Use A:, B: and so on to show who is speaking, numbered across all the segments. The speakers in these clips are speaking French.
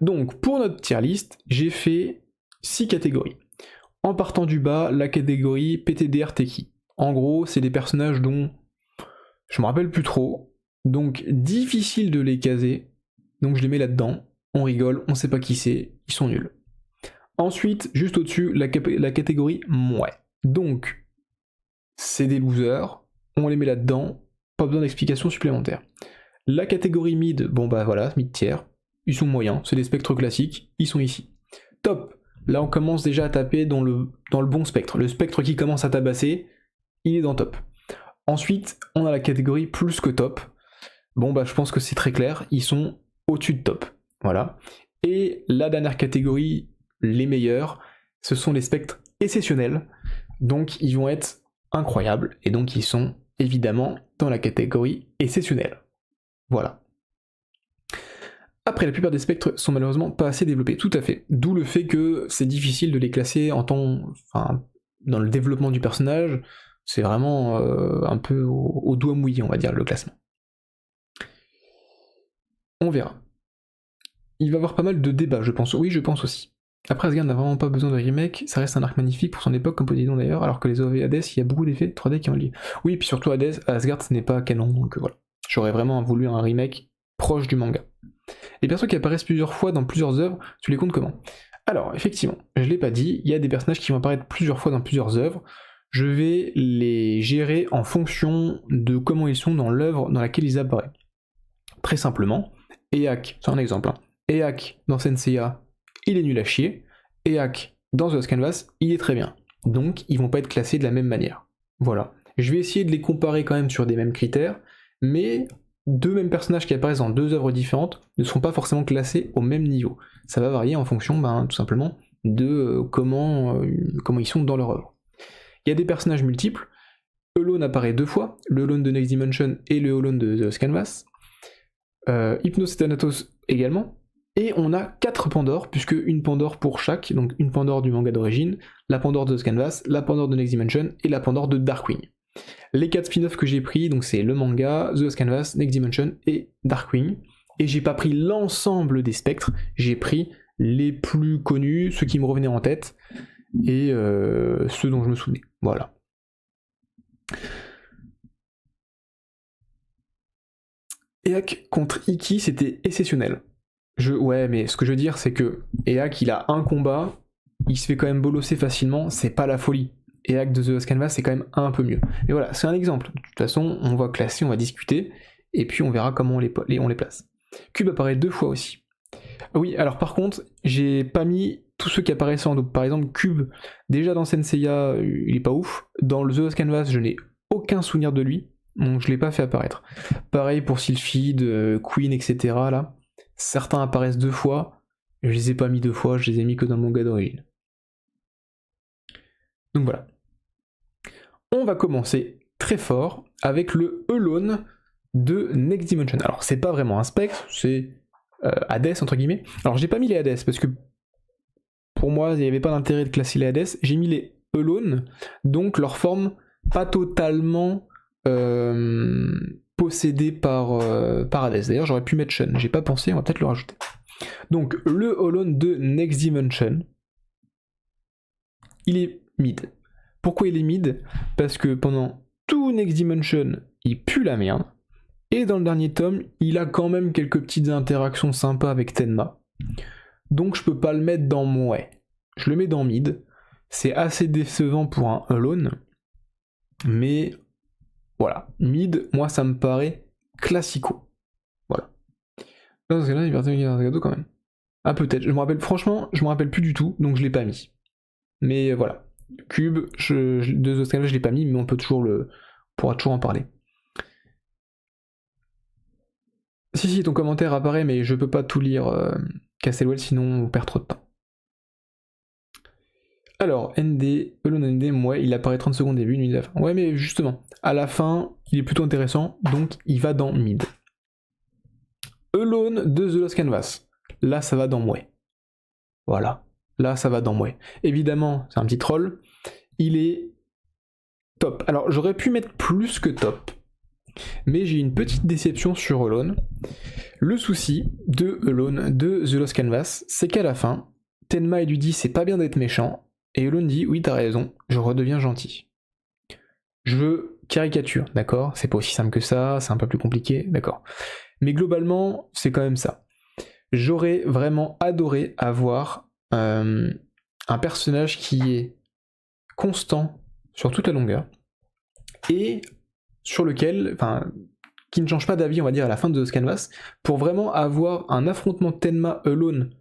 A: Donc pour notre tier list, j'ai fait 6 catégories. En partant du bas, la catégorie PTDR Techie. En gros, c'est des personnages dont je me rappelle plus trop, donc difficile de les caser, donc je les mets là-dedans, on rigole, on sait pas qui c'est, ils sont nuls. Ensuite, juste au-dessus, la catégorie mouais. Donc, c'est des losers, on les met là-dedans, pas besoin d'explications supplémentaires. La catégorie mid, bon bah voilà, mid tier, ils sont moyens, c'est des spectres classiques, ils sont ici. Top, là on commence déjà à taper dans le bon spectre. Le spectre qui commence à tabasser, il est dans top. Ensuite, on a la catégorie plus que top. Bon bah je pense que c'est très clair, ils sont au-dessus de top. Voilà. Et la dernière catégorie, les meilleurs, ce sont les spectres exceptionnels. Donc ils vont être incroyables. Et donc ils sont évidemment dans la catégorie exceptionnelle. Voilà. Après, la plupart des spectres sont malheureusement pas assez développés, tout à fait. D'où le fait que c'est difficile de les classer dans le développement du personnage. C'est vraiment un peu au doigt mouillé, on va dire, le classement. On verra. Il va y avoir pas mal de débats, je pense. Oui, je pense aussi. Après, Asgard n'a vraiment pas besoin de remake, ça reste un arc magnifique pour son époque, comme Poséidon d'ailleurs, alors que les OV Hades, il y a beaucoup d'effets 3D qui ont lié. Oui, puis surtout Asgard, ce n'est pas canon, donc voilà. J'aurais vraiment voulu un remake proche du manga. Les persos qui apparaissent plusieurs fois dans plusieurs œuvres, tu les comptes comment? Alors, effectivement, je l'ai pas dit, il y a des personnages qui vont apparaître plusieurs fois dans plusieurs œuvres. Je vais les gérer en fonction de comment ils sont dans l'œuvre dans laquelle ils apparaissent. Très simplement, Eak, c'est un exemple, hein. Eak dans Senseiya, il est nul à chier. Eak dans The Last Canvas, il est très bien. Donc, ils vont pas être classés de la même manière. Voilà. Je vais essayer de les comparer quand même sur des mêmes critères, mais deux mêmes personnages qui apparaissent dans deux œuvres différentes ne seront pas forcément classés au même niveau. Ça va varier en fonction, tout simplement, de comment ils sont dans leur œuvre. Il y a des personnages multiples. Alone apparaît deux fois, le Alone de Next Dimension et le Alone de The Last Canvas. Hypnos et Thanatos également. Et on a 4 Pandores, puisque une Pandore pour chaque, donc une Pandore du manga d'origine, la Pandore de The Canvas, la Pandore de Next Dimension et la Pandore de Darkwing. Les 4 spin-offs que j'ai pris, donc c'est le manga, The Last Canvas, Next Dimension et Darkwing. Et j'ai pas pris l'ensemble des spectres, j'ai pris les plus connus, ceux qui me revenaient en tête, et ceux dont je me souvenais. Voilà. Eak contre Iki, c'était exceptionnel. Ouais, mais ce que je veux dire, c'est que Eak, il a un combat, il se fait quand même bolosser facilement, c'est pas la folie. Eak de The Last Canvas, c'est quand même un peu mieux. Mais voilà, c'est un exemple. De toute façon, on va classer, on va discuter, et puis on verra comment on les place. Cube apparaît 2 fois aussi. Oui, alors par contre, j'ai pas mis tous ceux qui apparaissent en double. Par exemple, Cube, déjà dans Senseiya, il est pas ouf. Dans The Last Canvas, je n'ai aucun souvenir de lui, donc je l'ai pas fait apparaître. Pareil pour Sylphide, Queen, etc. là. Certains apparaissent 2 fois, je les ai pas mis 2 fois, je les ai mis que dans le manga d'origine. Donc voilà. On va commencer très fort avec le Alone de Next Dimension. Alors c'est pas vraiment un spectre, c'est Hades entre guillemets. Alors j'ai pas mis les Hades parce que pour moi il n'y avait pas d'intérêt de classer les Hades, j'ai mis les Alone, donc leur forme pas totalement possédée par Hades. D'ailleurs j'aurais pu mettre Shun, j'ai pas pensé, on va peut-être le rajouter. Donc le Alone de Next Dimension, il est mid. Pourquoi il est mid? Parce que pendant tout Next Dimension, il pue la merde. Et dans le dernier tome, il a quand même quelques petites interactions sympas avec Tenma. Donc je peux pas le mettre dans mon ouais. Je le mets dans mid. C'est assez décevant pour un Alone. Mais voilà. Mid, moi ça me paraît classico. Voilà. Dans ce cas-là, il va y avoir un gâteau quand même. Ah peut-être. Franchement, je me rappelle plus du tout, donc je l'ai pas mis. Mais voilà. Cube, de The Canvas, je l'ai pas mis, mais on pourra toujours en parler. Si, ton commentaire apparaît, mais je peux pas tout lire, Castlewell, sinon on perd trop de temps. Alors, ND, Alone ND, ouais, il apparaît 30 secondes début, mid à la fin. Ouais, mais justement, à la fin, il est plutôt intéressant, donc il va dans mid. Alone de The Lost Canvas. Là, ça va dans mouais. Voilà. Là, ça va dans mouais. Évidemment, c'est un petit troll. Il est top. Alors, j'aurais pu mettre plus que top. Mais j'ai une petite déception sur Alone. Le souci de Alone, de The Lost Canvas, c'est qu'à la fin, Tenma lui dit c'est pas bien d'être méchant, et Alone dit oui t'as raison, je redeviens gentil. Je caricature, d'accord? C'est pas aussi simple que ça, c'est un peu plus compliqué, d'accord. Mais globalement, c'est quand même ça. J'aurais vraiment adoré avoir un personnage qui est constant sur toute la longueur, et sur lequel, enfin, qui ne change pas d'avis, on va dire, à la fin de ce canvas, pour vraiment avoir un affrontement Tenma Alone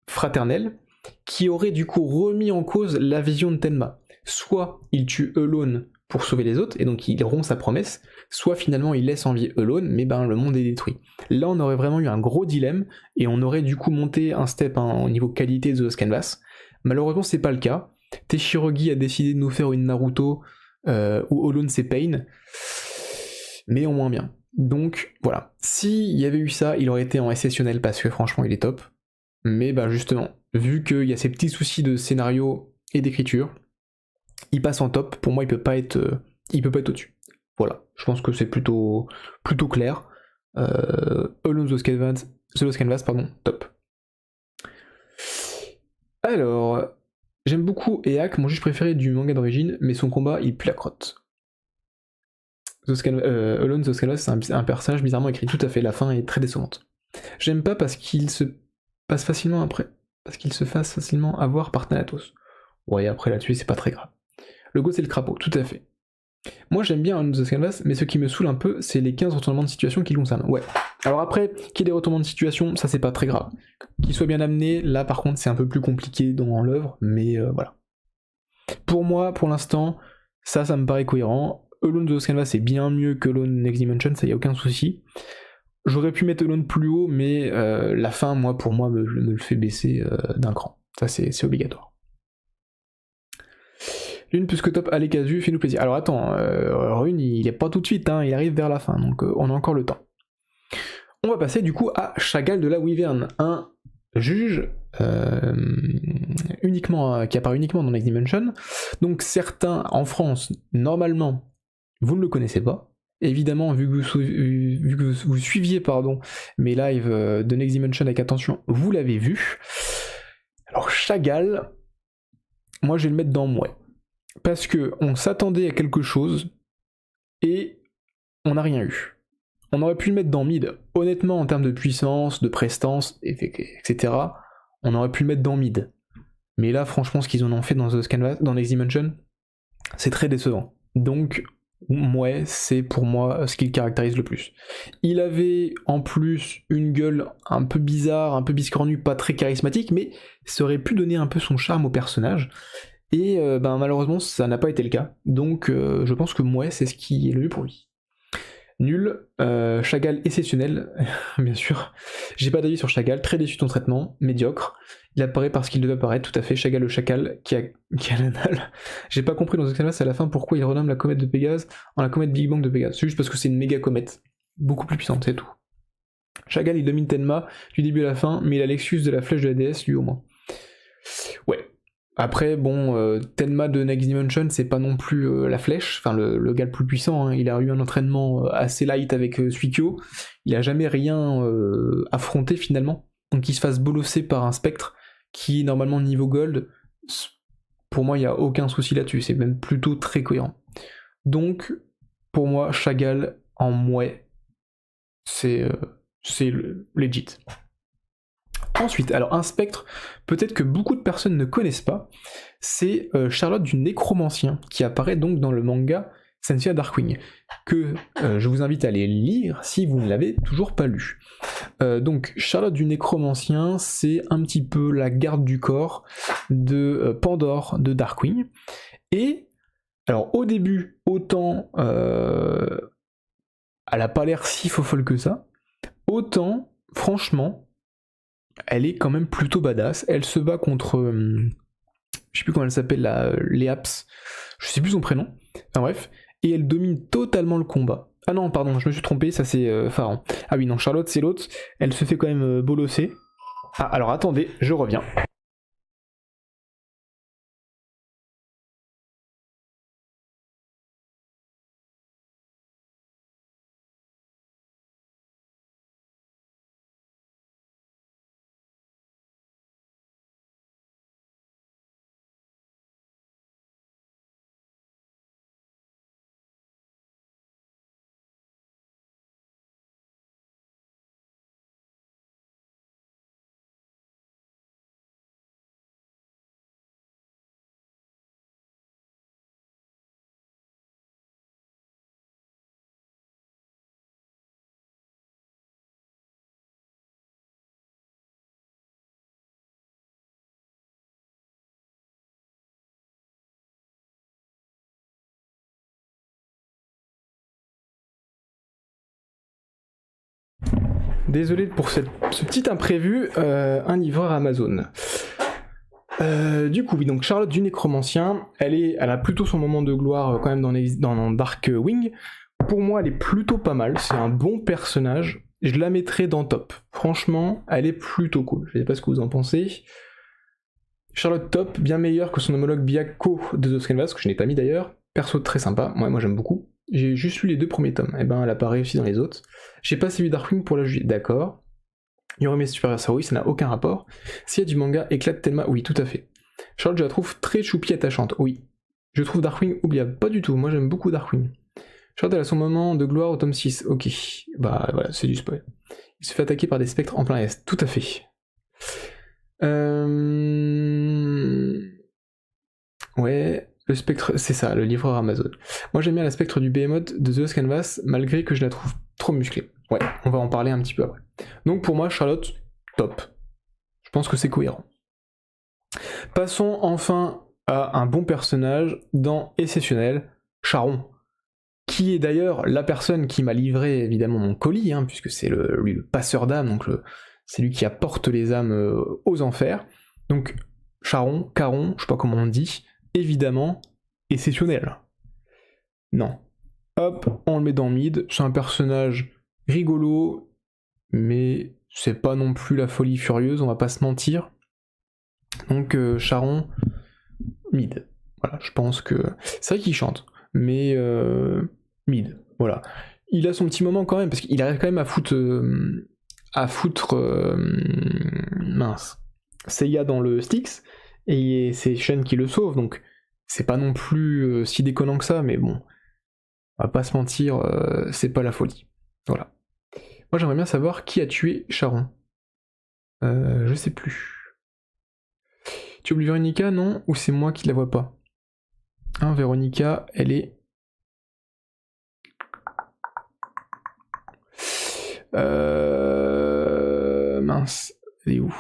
A: fraternel, qui aurait du coup remis en cause la vision de Tenma. Soit il tue Alone pour sauver les autres, et donc il rompt sa promesse, soit finalement il laisse en vie Alone, mais ben le monde est détruit. Là on aurait vraiment eu un gros dilemme, et on aurait du coup monté un step au niveau qualité de ce canvas. Malheureusement c'est pas le cas. Teshirogi a décidé de nous faire une Naruto où Alone c'est Pain, mais en moins bien. Donc voilà, s'il y avait eu ça, il aurait été en exceptionnel parce que franchement il est top. Mais bah justement, vu qu'il y a ces petits soucis de scénario et d'écriture, il passe en top. Pour moi, il peut pas être au-dessus. Voilà, je pense que c'est plutôt clair. Alone The Lost Canvas, pardon, top. Alors, j'aime beaucoup Eak, mon juge préféré du manga d'origine, mais son combat, il pue la crotte. Alone The Lost Canvas, c'est un personnage bizarrement écrit, tout à fait, la fin est très décevante. J'aime pas parce qu'il se passe facilement après, parce qu'il se fasse facilement avoir par Thanatos. Ouais, après là-dessus, c'est pas très grave. Le go, c'est le crapaud, tout à fait. Moi, j'aime bien Alone The Canvas, mais ce qui me saoule un peu, c'est les 15 retournements de situation qui concernent. Ouais. Alors après, qu'il y ait des retournements de situation, ça c'est pas très grave. Qu'ils soient bien amenés, là par contre, c'est un peu plus compliqué dans l'œuvre, mais voilà. Pour moi, pour l'instant, ça me paraît cohérent. Alone The Lost Canvas c'est bien mieux que Alone Next Dimension, ça y a aucun souci. J'aurais pu mettre Alone plus haut, mais la fin, pour moi, me le fait baisser d'un cran. Ça, c'est obligatoire. Lune plus que top, allez Casu, fais-nous plaisir. Alors attends, Rune, il est pas tout de suite, hein, il arrive vers la fin, donc on a encore le temps. On va passer du coup à Chagall de la Wyvern, un juge qui apparaît uniquement dans Next Dimension. Donc certains, en France, normalement, vous ne le connaissez pas. Évidemment, vu que vous suiviez mes lives de Next Dimension avec attention, vous l'avez vu. Alors Chagall, moi je vais le mettre dans Mouais. Parce que on s'attendait à quelque chose et on n'a rien eu. On aurait pu le mettre dans mid. Honnêtement, en termes de puissance, de prestance, etc., on aurait pu le mettre dans mid. Mais là, franchement, ce qu'ils en ont fait dans The Canvas, dans Next Dimension, c'est très décevant. Donc, ouais, c'est pour moi ce qui le caractérise le plus. Il avait en plus une gueule un peu bizarre, un peu biscornue, pas très charismatique, mais ça aurait pu donner un peu son charme au personnage. Et malheureusement, ça n'a pas été le cas. Donc, je pense que Mouais, c'est ce qui est le mieux pour lui. Nul, Chagall exceptionnel, bien sûr. J'ai pas d'avis sur Chagall, très déçu de ton traitement, médiocre. Il apparaît parce qu'il devait apparaître, tout à fait, Chagall le chacal, qui a la dalle. J'ai pas compris dans ce canvas à la fin pourquoi il renomme la comète de Pégase en la comète Big Bang de Pégase. C'est juste parce que c'est une méga comète, beaucoup plus puissante, c'est tout. Chagall il domine Tenma du début à la fin, mais il a l'excuse de la flèche de la déesse, lui au moins. Ouais. Après, bon, Tenma de Next Dimension, c'est pas non plus la flèche, enfin le gars le plus puissant, hein. Il a eu un entraînement assez light avec Suikyo, il a jamais rien affronté finalement, donc qu'il se fasse bolosser par un spectre qui normalement niveau gold, pour moi il n'y a aucun souci là-dessus, c'est même plutôt très cohérent. Donc, pour moi, Chagall en Mouais, c'est legit. Ensuite, alors un spectre, peut-être que beaucoup de personnes ne connaissent pas, c'est Charlotte du Nécromancien, qui apparaît donc dans le manga Senseiya Darkwing, que je vous invite à aller lire si vous ne l'avez toujours pas lu. Donc Charlotte du Nécromancien, c'est un petit peu la garde du corps de Pandore de Darkwing, et alors au début, autant elle a pas l'air si folle que ça, autant, franchement, elle est quand même plutôt badass. Elle se bat contre, je sais plus comment elle s'appelle, Léaps, je sais plus son prénom, enfin bref, et elle domine totalement le combat. Ah non, pardon, je me suis trompé, ça c'est Pharaon. Ah oui, non, Charlotte c'est l'autre, elle se fait quand même bolosser. Ah, alors attendez, je reviens. Désolé pour ce petit imprévu, un livreur Amazon. Du coup, oui, donc Charlotte du Nécromancien, elle a plutôt son moment de gloire quand même dans Darkwing. Pour moi, elle est plutôt pas mal, c'est un bon personnage. Je la mettrais dans top. Franchement, elle est plutôt cool. Je sais pas ce que vous en pensez. Charlotte top, bien meilleure que son homologue Byakko de The Canvas, que je n'ai pas mis d'ailleurs. Perso très sympa, moi j'aime beaucoup. J'ai juste lu les 2 premiers tomes, et ben elle a pas réussi dans les autres. J'ai pas suivi Darkwing pour la juger, d'accord. Yorime supérieur à oui, ça n'a aucun rapport. S'il y a du manga, éclate Thelma, oui, tout à fait. Charlotte, je la trouve très choupie attachante, oui. Je trouve Darkwing oubliable, pas du tout, moi j'aime beaucoup Darkwing. Charlotte, elle a son moment de gloire au tome 6, ok. Bah voilà, c'est du spoil. Il se fait attaquer par des spectres en plein est, tout à fait. Ouais, le spectre, c'est ça, le livreur Amazon. Moi j'aime bien la spectre du Behemoth de The Lost Canvas, malgré que je la trouve trop musclée. Ouais, on va en parler un petit peu après. Donc pour moi, Charlotte, top. Je pense que c'est cohérent. Passons enfin à un bon personnage dans Exceptionnel, Charon, qui est d'ailleurs la personne qui m'a livré évidemment mon colis, hein, puisque c'est lui le passeur d'âmes, donc c'est lui qui apporte les âmes aux enfers. Donc Charon, Caron, je sais pas comment on dit, évidemment, Exceptionnel. Non. Hop, on le met dans mid, c'est un personnage rigolo, mais c'est pas non plus la folie furieuse, on va pas se mentir. Donc Charon, mid. Voilà, je pense que... C'est vrai qu'il chante, mais mid, voilà. Il a son petit moment quand même, parce qu'il arrive quand même à foutre... mince. Seiya dans le Styx, et c'est Shen qui le sauve, donc c'est pas non plus si déconnant que ça, mais bon, on va pas se mentir, c'est pas la folie. Voilà. Moi j'aimerais bien savoir qui a tué Charon. Je sais plus. Tu oublies Véronica, non? Ou c'est moi qui la vois pas? Hein, Véronica, elle est... Mince, elle est où?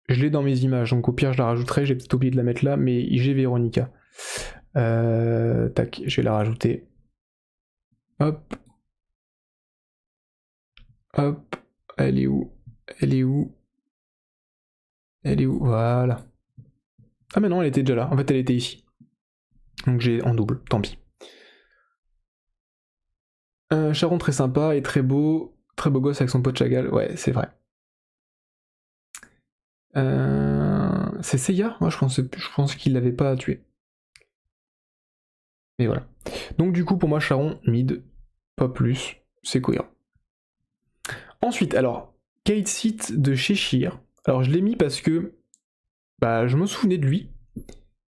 A: Je l'ai dans mes images, donc au pire je la rajouterai, j'ai peut-être oublié de la mettre là, mais j'ai Véronica. Tac, je vais la rajouter. Hop. Hop. Elle est où? Elle est où? Elle est où? Voilà. Ah mais non, elle était déjà là. En fait, elle était ici. Donc j'ai en double, tant pis. Charon très sympa et très beau gosse avec son pote Chagall, ouais, c'est vrai. C'est Seiya? Moi je pense qu'il l'avait pas tué. Mais voilà. Donc du coup pour moi Charon, mid, pas plus, c'est cohérent. Ensuite, alors, Kate Seat de Cheshire. Alors je l'ai mis parce que bah je me souvenais de lui,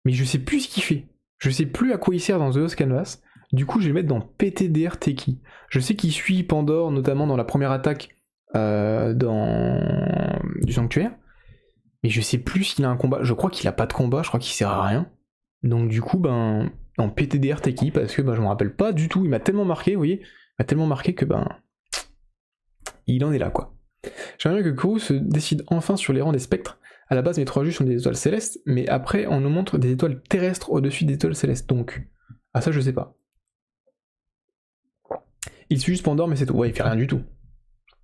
A: mais je sais plus ce qu'il fait. Je sais plus à quoi il sert dans The Lost Canvas. Du coup je vais le mettre dans PTDR Teki. Je sais qu'il suit Pandore, notamment dans la première attaque du sanctuaire. Mais je sais plus s'il a un combat. Je crois qu'il a pas de combat, je crois qu'il sert à rien. Donc du coup, ben, en PTDR Teki, parce que ben, je me rappelle pas du tout. Il m'a tellement marqué, vous voyez. Il m'a tellement marqué que ben. Il en est là, quoi. J'aimerais bien que Kuru se décide enfin sur les rangs des spectres. À la base, mes 3 juges sont des étoiles célestes, mais après, on nous montre des étoiles terrestres au-dessus des étoiles célestes. Donc, ah ça, je sais pas. Il suit juste Pandore, mais c'est tout. Ouais, il fait rien du tout.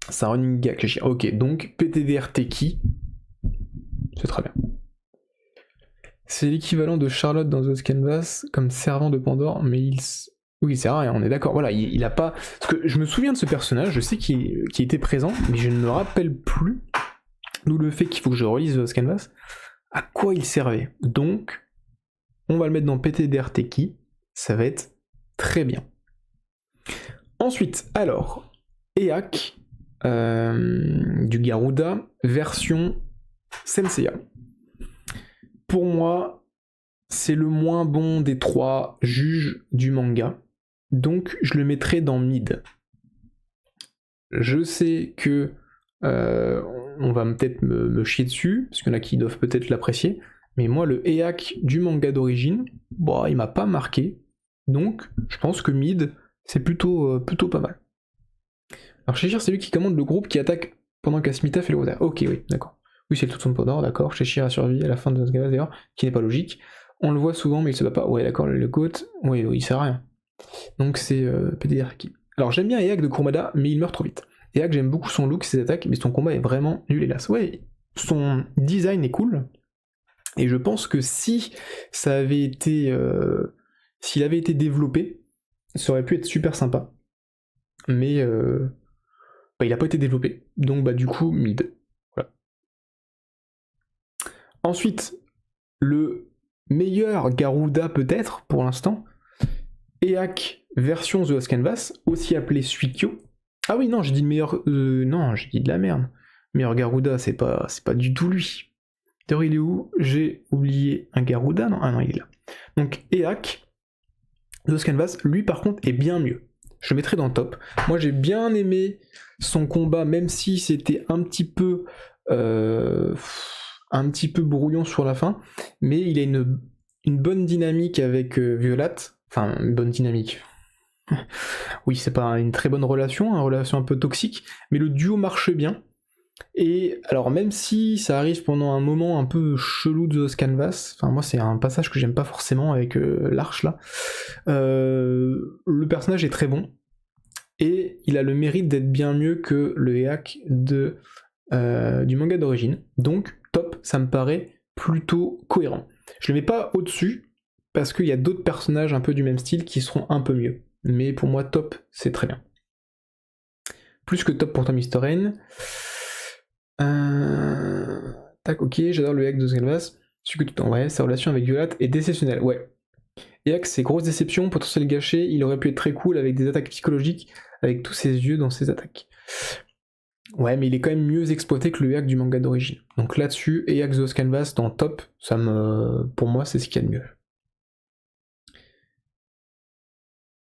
A: C'est un running gag, les chiens. Ok, donc PTDR Teki. C'est très bien. C'est l'équivalent de Charlotte dans The Canvas comme servant de Pandore, mais il sert à rien, on est d'accord. Voilà, il a pas... Parce que je me souviens de ce personnage, je sais qu'il était présent, mais je ne me rappelle plus, d'où le fait qu'il faut que je relise The Canvas, à quoi il servait. Donc, on va le mettre dans PTDR Teki, ça va être très bien. Ensuite, alors, Eak, du Garuda, version Senseiya. Pour moi, c'est le moins bon des 3 juges du manga, donc je le mettrai dans mid. Je sais que on va peut-être me chier dessus, parce qu'il y en a qui doivent peut-être l'apprécier, mais moi le Eak du manga d'origine, bon, il m'a pas marqué, donc je pense que mid, c'est plutôt pas mal. Alors Cheshire, c'est lui qui commande le groupe qui attaque pendant qu'Asmita fait le rosaire. Ok, oui, d'accord. Oui, c'est le tout son Pandore, d'accord. Cheshire a survécu à la fin de notre gala d'ailleurs, qui n'est pas logique. On le voit souvent, mais il se bat pas. Ouais, d'accord, le GOAT, oui, il sert à rien. Donc c'est PDR qui. Alors j'aime bien Eak de Kurumada, mais il meurt trop vite. Eak, j'aime beaucoup son look, ses attaques, mais son combat est vraiment nul hélas. Ouais, son design est cool, et je pense que si ça avait été... s'il avait été développé, ça aurait pu être super sympa. Mais il n'a pas été développé. Donc du coup, mid. Voilà. Ensuite, le meilleur Garuda peut-être, pour l'instant, Eak version The Lost Canvas, aussi appelé Suikyo. Ah oui, non, j'ai dit le meilleur... non, j'ai dit de la merde. Meilleur Garuda, c'est pas du tout lui. D'ailleurs, il est où? J'ai oublié un Garuda, non? Ah non, il est là. Donc, Eak, The Lost Canvas, lui par contre, est bien mieux. Je le mettrai dans le top. Moi, j'ai bien aimé son combat, même si c'était un petit peu brouillon sur la fin, mais il a une bonne dynamique avec Violette. Enfin, une bonne dynamique. Oui, c'est pas une très bonne relation, une relation un peu toxique, mais le duo marche bien. Et alors, même si ça arrive pendant un moment un peu chelou de The Canvas, enfin moi c'est un passage que j'aime pas forcément avec l'arche là, le personnage est très bon, et il a le mérite d'être bien mieux que le Eak du manga d'origine. Donc top, ça me paraît plutôt cohérent. Je le mets pas au-dessus, parce qu'il y a d'autres personnages un peu du même style qui seront un peu mieux. Mais pour moi, top, c'est très bien. Plus que top pour toi, Mr. N. Tac, ok, j'adore le Eak de Canvas. Ouais, sa relation avec Violette est déceptionnelle, ouais. Eak, c'est grosse déception, potentiel gâché, il aurait pu être très cool avec des attaques psychologiques, avec tous ses yeux dans ses attaques. Ouais, mais il est quand même mieux exploité que le Eak du manga d'origine. Donc là-dessus, Eak The Canvas dans top, pour moi, c'est ce qu'il y a de mieux.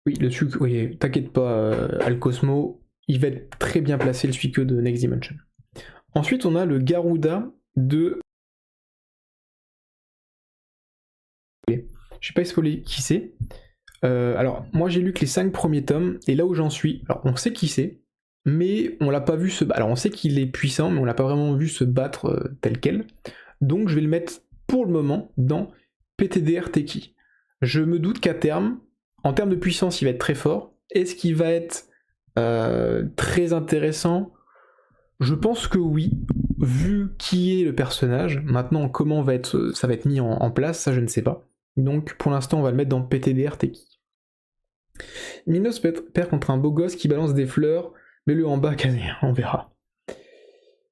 A: Oui, le sucre, oui, t'inquiète pas, Alcosmo, il va être très bien placé le suicre de Next Dimension. Ensuite, on a le Garuda de... Je sais pas spoiler qui c'est. Alors, moi j'ai lu que les 5 premiers tomes, et là où j'en suis, alors on sait qui c'est, mais on l'a pas vu se battre. Alors on sait qu'il est puissant, mais on l'a pas vraiment vu se battre tel quel. Donc je vais le mettre pour le moment dans PTDR Teki. Je me doute qu'à terme, en termes de puissance, il va être très fort. Est-ce qu'il va être très intéressant? Je pense que oui, vu qui est le personnage. Maintenant, comment ça va être mis en place, ça je ne sais pas. Donc pour l'instant, on va le mettre dans PTDR Teki. Minos perd contre un beau gosse qui balance des fleurs, mets-le en bas, on verra.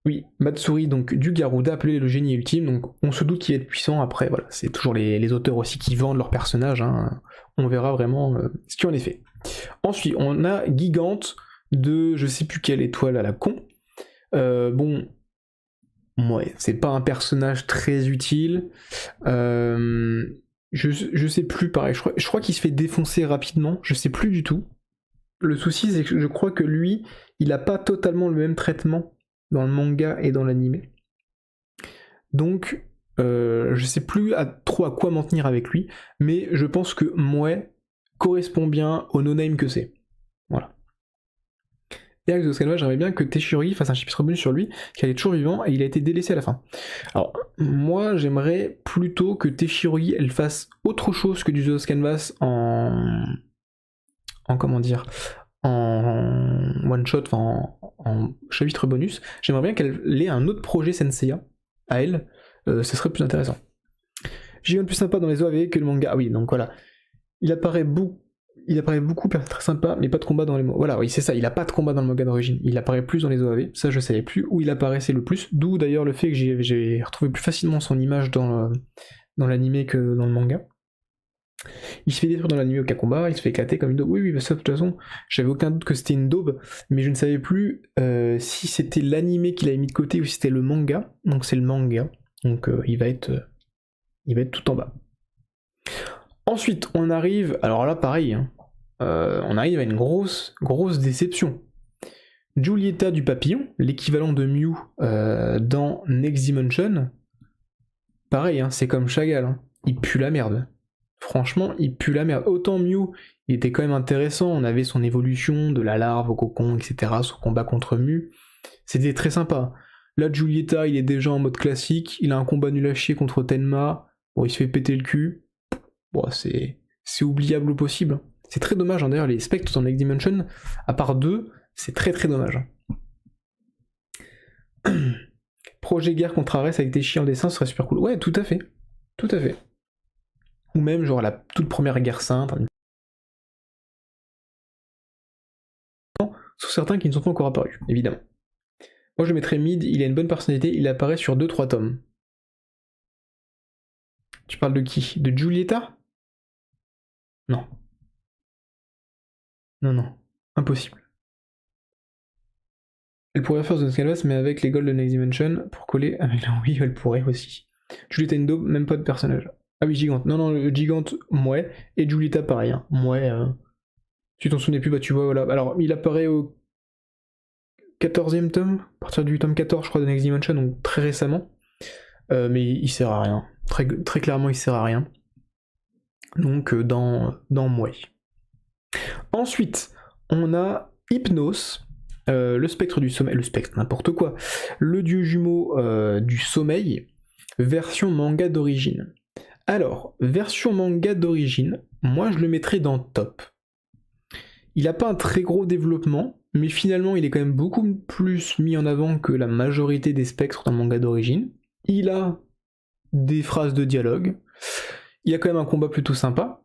A: Oui, Matsuri, donc du Garuda, appelé le génie ultime, donc on se doute qu'il va être puissant, après, voilà, c'est toujours les auteurs aussi qui vendent leurs personnages, hein. On verra vraiment ce qu'il en est fait. Ensuite, on a Gigante de je sais plus quelle étoile à la con. Bon, ouais, c'est pas un personnage très utile. Je sais plus, pareil, je crois qu'il se fait défoncer rapidement, je sais plus du tout. Le souci, c'est que je crois que lui, il a pas totalement le même traitement dans le manga et dans l'anime. Donc, je sais plus trop à quoi m'en tenir avec lui, mais je pense que Mouais correspond bien au no-name que c'est. Voilà. Et avec The Canvas, j'aimerais bien que Teshuri fasse un chapitre bonus sur lui, qu'il est toujours vivant et il a été délaissé à la fin. Alors, moi, j'aimerais plutôt que Teshuri, elle fasse autre chose que du The Canvas en comment dire, en one shot, enfin en chapitre bonus. J'aimerais bien qu'elle ait un autre projet Senseiya à elle, ce serait plus intéressant. J'ai plus sympa dans les OAV que le manga. Ah oui, donc voilà. Il apparaît beaucoup, très sympa, mais pas de combat dans les mots. Voilà, oui, c'est ça, il a pas de combat dans le manga d'origine. Il apparaît plus dans les OAV, ça je savais plus où il apparaissait le plus, d'où d'ailleurs le fait que j'ai retrouvé plus facilement son image dans l'anime que dans le manga. Il se fait détruire dans l'anime au cas combat, il se fait éclater comme une daube. Oui, ça de toute façon, j'avais aucun doute que c'était une daube, mais je ne savais plus si c'était l'anime qu'il avait mis de côté ou si c'était le manga. Donc c'est le manga, donc il va être tout en bas. Ensuite, on arrive, alors là pareil, hein, on arrive à une grosse déception. Giulietta du papillon, l'équivalent de Mew dans Next Dimension, pareil, hein, c'est comme Chagall, hein, il pue la merde. Franchement, il pue la merde. Autant Mew, il était quand même intéressant, on avait son évolution de la larve au cocon, etc., son combat contre Mew, c'était très sympa. Là, Giulietta, il est déjà en mode classique, il a un combat nul à chier contre Tenma, bon, il se fait péter le cul, bon, c'est oubliable au possible. C'est très dommage, hein, d'ailleurs, les spectres dans Next Dimension, à part 2, c'est très dommage. Projet guerre contre Ares avec des chiens en dessin, ce serait super cool. Ouais, tout à fait. Tout à fait. Ou même genre la toute première guerre sainte. Sauf certains qui ne sont pas encore apparus, évidemment. Moi je mettrais Mid, il a une bonne personnalité, il apparaît sur 2-3 tomes. Tu parles de qui? De Giulietta? Non. Non, non. Impossible. Elle pourrait faire The Canvas, mais avec les Golden Dimension pour coller avec la oui, elle pourrait aussi. Giulietta une daube, même pas de personnage. Ah oui, Gigante. Non, non, le Gigante, ouais. Et Giulietta, pareil. Hein. Ouais. Tu t'en souvenais plus, bah tu vois, voilà. Alors, il apparaît au 14e tome, à partir du tome 14, je crois, de Next Dimension, donc très récemment. Mais il sert à rien. Très, très clairement, il sert à rien. Donc, dans Mouais. Ensuite, on a Hypnos, le spectre du sommeil, le spectre, n'importe quoi, le dieu jumeau du sommeil, version manga d'origine. Alors, version manga d'origine, moi je le mettrais dans top. Il n'a pas un très gros développement, mais finalement il est quand même beaucoup plus mis en avant que la majorité des spectres dans le manga d'origine. Il a des phrases de dialogue, il y a quand même un combat plutôt sympa.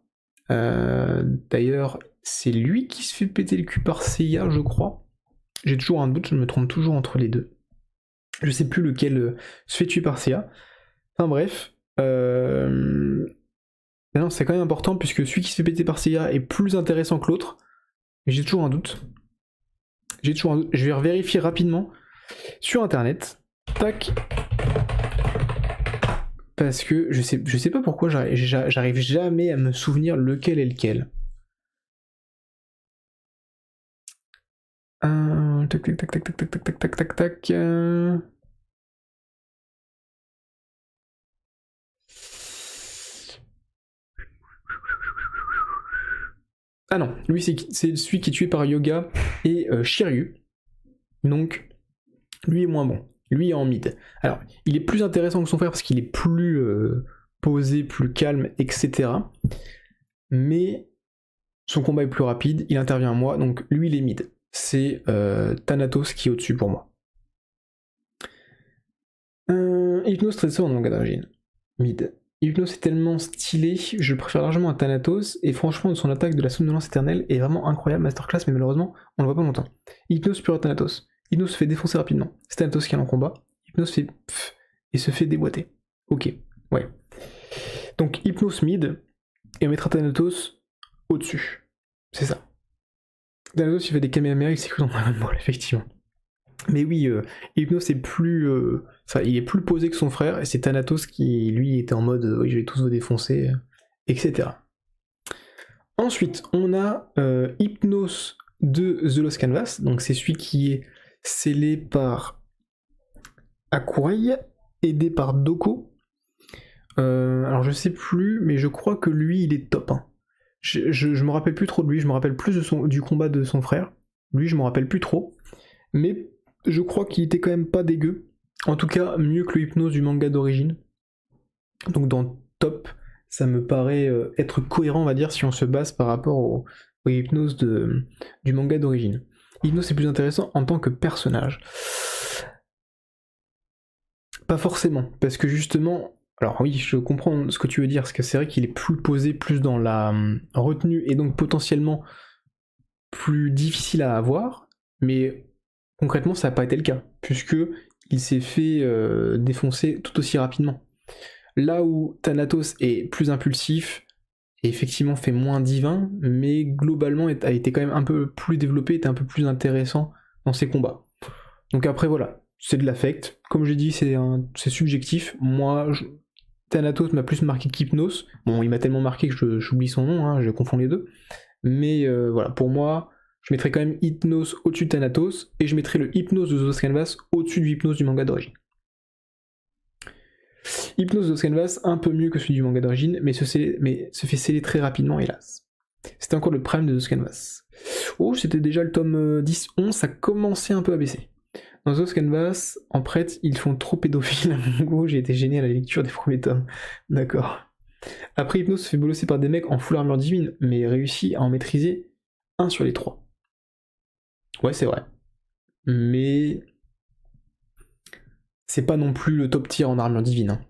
A: D'ailleurs, c'est lui qui se fait péter le cul par Seiya, je crois. J'ai toujours un doute, je me trompe toujours entre les deux. Je sais plus lequel se fait tuer par Seiya. Enfin bref. Non, c'est quand même important puisque celui qui se fait péter par Seiya est plus intéressant que l'autre. Mais j'ai toujours un doute. J'ai toujours un doute. Je vais vérifier rapidement sur internet. Tac. Parce que je sais pas pourquoi j'arrive jamais à me souvenir lequel est lequel. Tac tac tac tac tac tac tac tac tac tac. Ah non, lui c'est celui qui est tué par Yoga et Shiryu. Donc, lui est moins bon. Lui est en mid. Alors, il est plus intéressant que son frère parce qu'il est plus posé, plus calme, etc. Mais son combat est plus rapide, il intervient à moi, donc lui il est mid. C'est Thanatos qui est au-dessus pour moi. Hypnos Tracer en manga d'origine. Mid. Hypnos est tellement stylé, je le préfère largement à Thanatos, et franchement son attaque de la somnolence éternelle est vraiment incroyable, masterclass, mais malheureusement on le voit pas longtemps. Hypnos pure à Thanatos. Hypnos se fait défoncer rapidement. C'est Thanatos qui est en combat. Hypnos fait pff et se fait déboîter. Ok, ouais. Donc Hypnos mid, et on mettra Thanatos au-dessus. C'est ça. Thanatos il fait des Kamehameha, il s'écoute en Dragon Ball, effectivement. Mais oui, Hypnos est plus, il est plus posé que son frère, et c'est Thanatos qui, lui, était en mode oui, je vais tous vous défoncer, etc. Ensuite, on a Hypnos de The Lost Canvas, donc c'est celui qui est scellé par Akurai, aidé par Doko. Alors je sais plus, mais je crois que lui, il est top. Hein. Je me rappelle plus trop de lui, je me rappelle plus du combat de son frère. Lui, je me rappelle plus trop. Mais je crois qu'il était quand même pas dégueu. En tout cas, mieux que le Hypnos du manga d'origine. Donc dans top, ça me paraît être cohérent, on va dire, si on se base par rapport au Hypnos du manga d'origine. Hypnos est plus intéressant en tant que personnage. Pas forcément, parce que justement, alors oui, je comprends ce que tu veux dire, parce que c'est vrai qu'il est plus posé, plus dans la retenue, et donc potentiellement plus difficile à avoir, mais concrètement, ça n'a pas été le cas, puisque il s'est fait défoncer tout aussi rapidement. Là où Thanatos est plus impulsif, et effectivement fait moins divin, mais globalement a été quand même un peu plus développé, était un peu plus intéressant dans ses combats. Donc après voilà, c'est de l'affect. Comme j'ai dit, c'est subjectif. Moi, Thanatos m'a plus marqué qu'Hypnos. Bon, il m'a tellement marqué que j'oublie son nom, hein, je confonds les deux. Mais voilà, pour moi, je mettrais quand même Hypnos au-dessus de Thanatos, et je mettrais le Hypnos de The Lost Canvas au-dessus du Hypnos du manga d'origine. Hypnos de The Lost Canvas, un peu mieux que celui du manga d'origine, mais se fait sceller très rapidement, hélas. C'était encore le prime de The Lost Canvas. Oh, c'était déjà le tome 10-11, ça commençait un peu à baisser. Dans The Lost Canvas, en prête, ils font trop pédophile à mon goût, j'ai été gêné à la lecture des premiers tomes. D'accord. Après, Hypnos se fait bolosser par des mecs en full armure divine, mais réussit à en maîtriser un sur les 3. Ouais, c'est vrai. Mais c'est pas non plus le top tier en armure divine. Hein.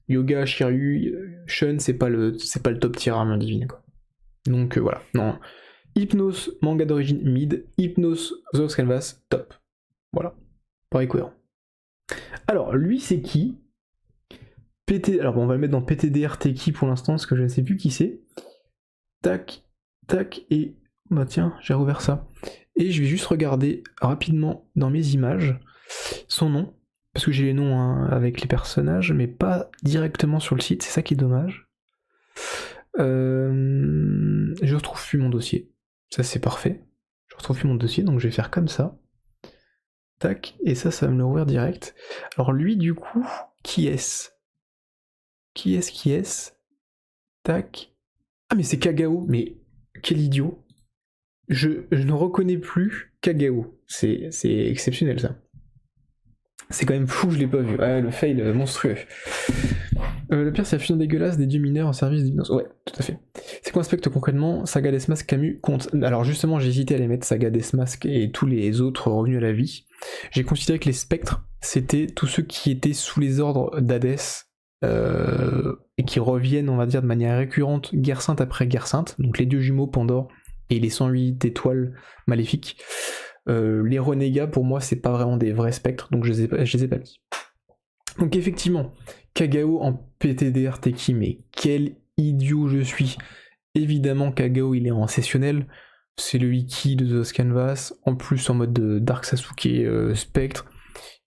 A: Yoga, Shiryu, Shun, c'est pas le top tier armure divine, quoi. Donc voilà, non. Hypnos, manga d'origine mid, Hypnos, The Lost Canvas, top. Voilà, pareil cohérent. Alors, lui, c'est qui? Alors bon, on va le mettre dans PTDR qui pour l'instant, parce que je ne sais plus qui c'est. Tac, tac, et... Bah tiens, j'ai rouvert ça. Et je vais juste regarder rapidement dans mes images son nom, parce que j'ai les noms hein, avec les personnages, mais pas directement sur le site, c'est ça qui est dommage. Je retrouve plus mon dossier, ça c'est parfait. Je retrouve plus mon dossier, donc je vais faire comme ça. Tac, et ça va me le rouvrir direct. Alors lui du coup, qui est-ce? Qui est-ce? Tac. Ah mais c'est Kagao, mais quel idiot. Je ne reconnais plus Kagao, c'est exceptionnel ça. C'est quand même fou, je l'ai pas vu. Ouais, le fail monstrueux. Le pire, c'est la fusion dégueulasse des dieux mineurs en service d'hypnose. Ouais, tout à fait. C'est quoi un spectre concrètement? Saga Deathmask, Camus, compte. Alors justement, j'ai hésité à les mettre, Saga Deathmask et tous les autres revenus à la vie. J'ai considéré que les spectres, c'était tous ceux qui étaient sous les ordres d'Hadès et qui reviennent, on va dire, de manière récurrente, guerre sainte après guerre sainte. Donc les dieux jumeaux, Pandore et les 108 étoiles maléfiques. Les renégats, pour moi, c'est pas vraiment des vrais spectres, donc je les ai pas mis. Donc effectivement, Kagao en PTDR Teki, mais quel idiot je suis. Évidemment, Kagao, il est en sessionnel, c'est le Iki de The Lost Canvas, en plus en mode Dark Sasuke spectre,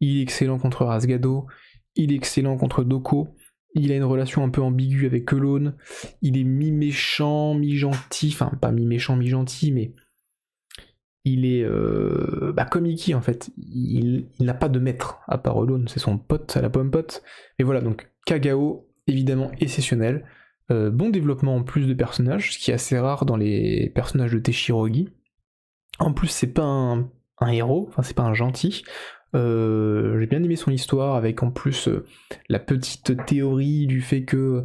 A: il est excellent contre Rasgado, il est excellent contre Doko, il a une relation un peu ambiguë avec Elone, il est mi-méchant, mi-gentil, enfin pas mi-méchant, mi-gentil, mais il est comme Iki en fait, il n'a pas de maître à part Elone, c'est son pote à la pomme pote. Mais voilà, donc Kagao, évidemment exceptionnel, bon développement en plus de personnages, ce qui est assez rare dans les personnages de Teshirogi. En plus, c'est pas un héros, enfin c'est pas un gentil. J'ai bien aimé son histoire avec en plus la petite théorie du fait que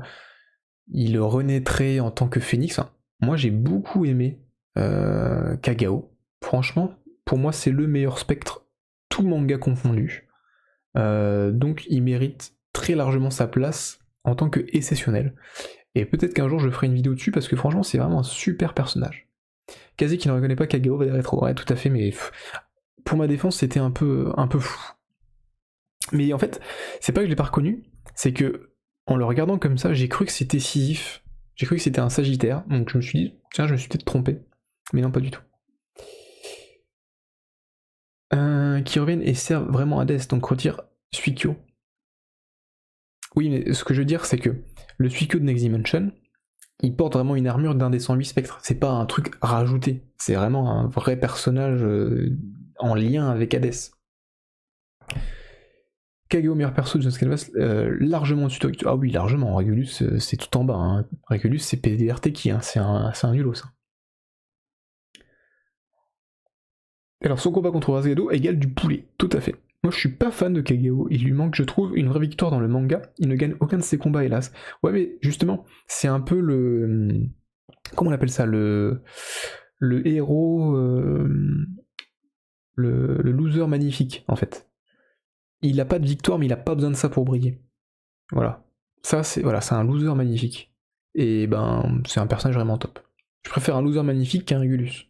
A: il renaîtrait en tant que phénix. Enfin, moi j'ai beaucoup aimé Kagao. Franchement, pour moi, c'est le meilleur spectre, tout manga confondu. Donc, il mérite très largement sa place en tant que exceptionnel. Et peut-être qu'un jour, je ferai une vidéo dessus, parce que franchement, c'est vraiment un super personnage. Kazi qui ne reconnaît pas Kagao va des rétro. Ouais, tout à fait, mais pour ma défense, c'était un peu fou. Mais en fait, c'est pas que je l'ai pas reconnu, c'est que, en le regardant comme ça, j'ai cru que c'était Sisyphe, j'ai cru que c'était un Sagittaire, donc je me suis dit, tiens, je me suis peut-être trompé. Mais non, pas du tout. Qui reviennent et servent vraiment à Death, donc retire Suikyo. Oui, mais ce que je veux dire, c'est que le Suikyo de Next Dimension, il porte vraiment une armure d'un des 108 spectres. C'est pas un truc rajouté, c'est vraiment un vrai personnage en lien avec Hades. Kageo, meilleur perso de Just Canvas, largement au-dessus de... Ah oui, largement, Regulus, c'est tout en bas. Hein. Regulus, c'est PDRT qui, hein. c'est un nulos. Ça. Alors son combat contre Rasgado égale du poulet, tout à fait. Moi je suis pas fan de Kageo, il lui manque je trouve une vraie victoire dans le manga, il ne gagne aucun de ses combats hélas. Ouais mais justement, c'est un peu le... Comment on appelle ça? Le héros... Le loser magnifique en fait. Il a pas de victoire mais il a pas besoin de ça pour briller. Voilà. Ça c'est un loser magnifique. Et ben c'est un personnage vraiment top. Je préfère un loser magnifique qu'un Regulus.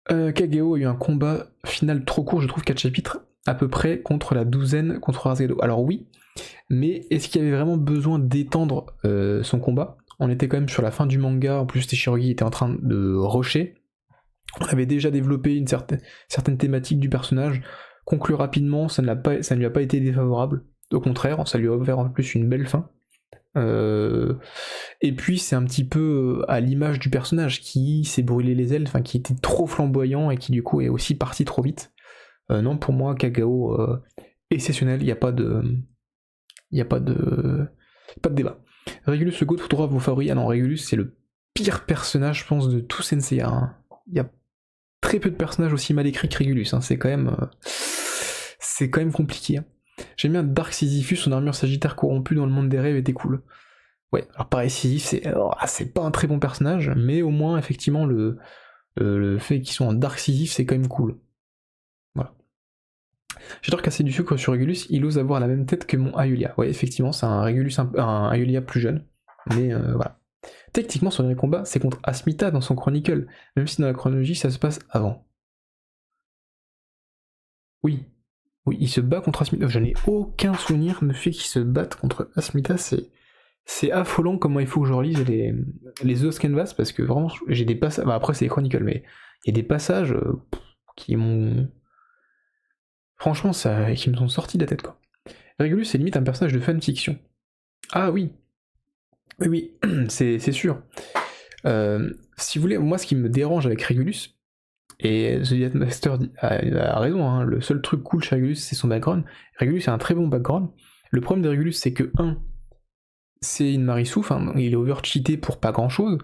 A: Kageo a eu un combat final trop court, je trouve 4 chapitres, à peu près, contre la douzaine contre Rasgado. Alors oui, mais est-ce qu'il y avait vraiment besoin d'étendre son combat? On était quand même sur la fin du manga, en plus Teshirogi était en train de rusher. On avait déjà développé une certaine thématique du personnage. Conclure rapidement, ça ne lui a pas été défavorable. Au contraire, ça lui a offert en plus une belle fin. Et puis c'est un petit peu à l'image du personnage qui s'est brûlé les ailes, enfin qui était trop flamboyant et qui du coup est aussi parti trop vite. Non, pour moi, Kagao exceptionnel, il n'y a pas de débat. Regulus le GOAT, tout droit vos favoris. Ah non, Regulus c'est le pire personnage, je pense, de tout Senseiya. Hein. Il y a très peu de personnages aussi mal écrits que Regulus. Hein. C'est quand même compliqué. Hein. J'aime bien Dark Sisyphus, son armure sagittaire corrompue dans le monde des rêves était cool. Ouais, alors pareil, Sisyphe, c'est pas un très bon personnage, mais au moins, effectivement, le fait qu'ils soient en Dark Sisyphe, c'est quand même cool. Voilà. J'adore casser du sucre sur Régulus, il ose avoir la même tête que mon Ayulia. Ouais, effectivement, c'est un Régulus, un Ayulia plus jeune, mais voilà. Techniquement, son dernier combat, c'est contre Asmita dans son Chronicle, même si dans la chronologie, ça se passe avant. Oui, oui, il se bat contre Asmita. Je n'ai aucun souvenir de fait qu'il se batte contre Asmita, c'est affolant comment il faut que je relise les The Canvas, parce que vraiment, j'ai des passages... Bah, après, c'est les Chronicles, mais il y a des passages qui m'ont... Franchement, qui me sont sortis de la tête, quoi. Régulus, c'est limite un personnage de fanfiction. Ah oui, oui, c'est sûr. Si vous voulez, moi, ce qui me dérange avec Régulus, et The Diet Master a raison, hein, le seul truc cool chez Régulus, c'est son background. Régulus a un très bon background. Le problème de Régulus, c'est que, c'est une Marisou, il est over-cheaté pour pas grand-chose.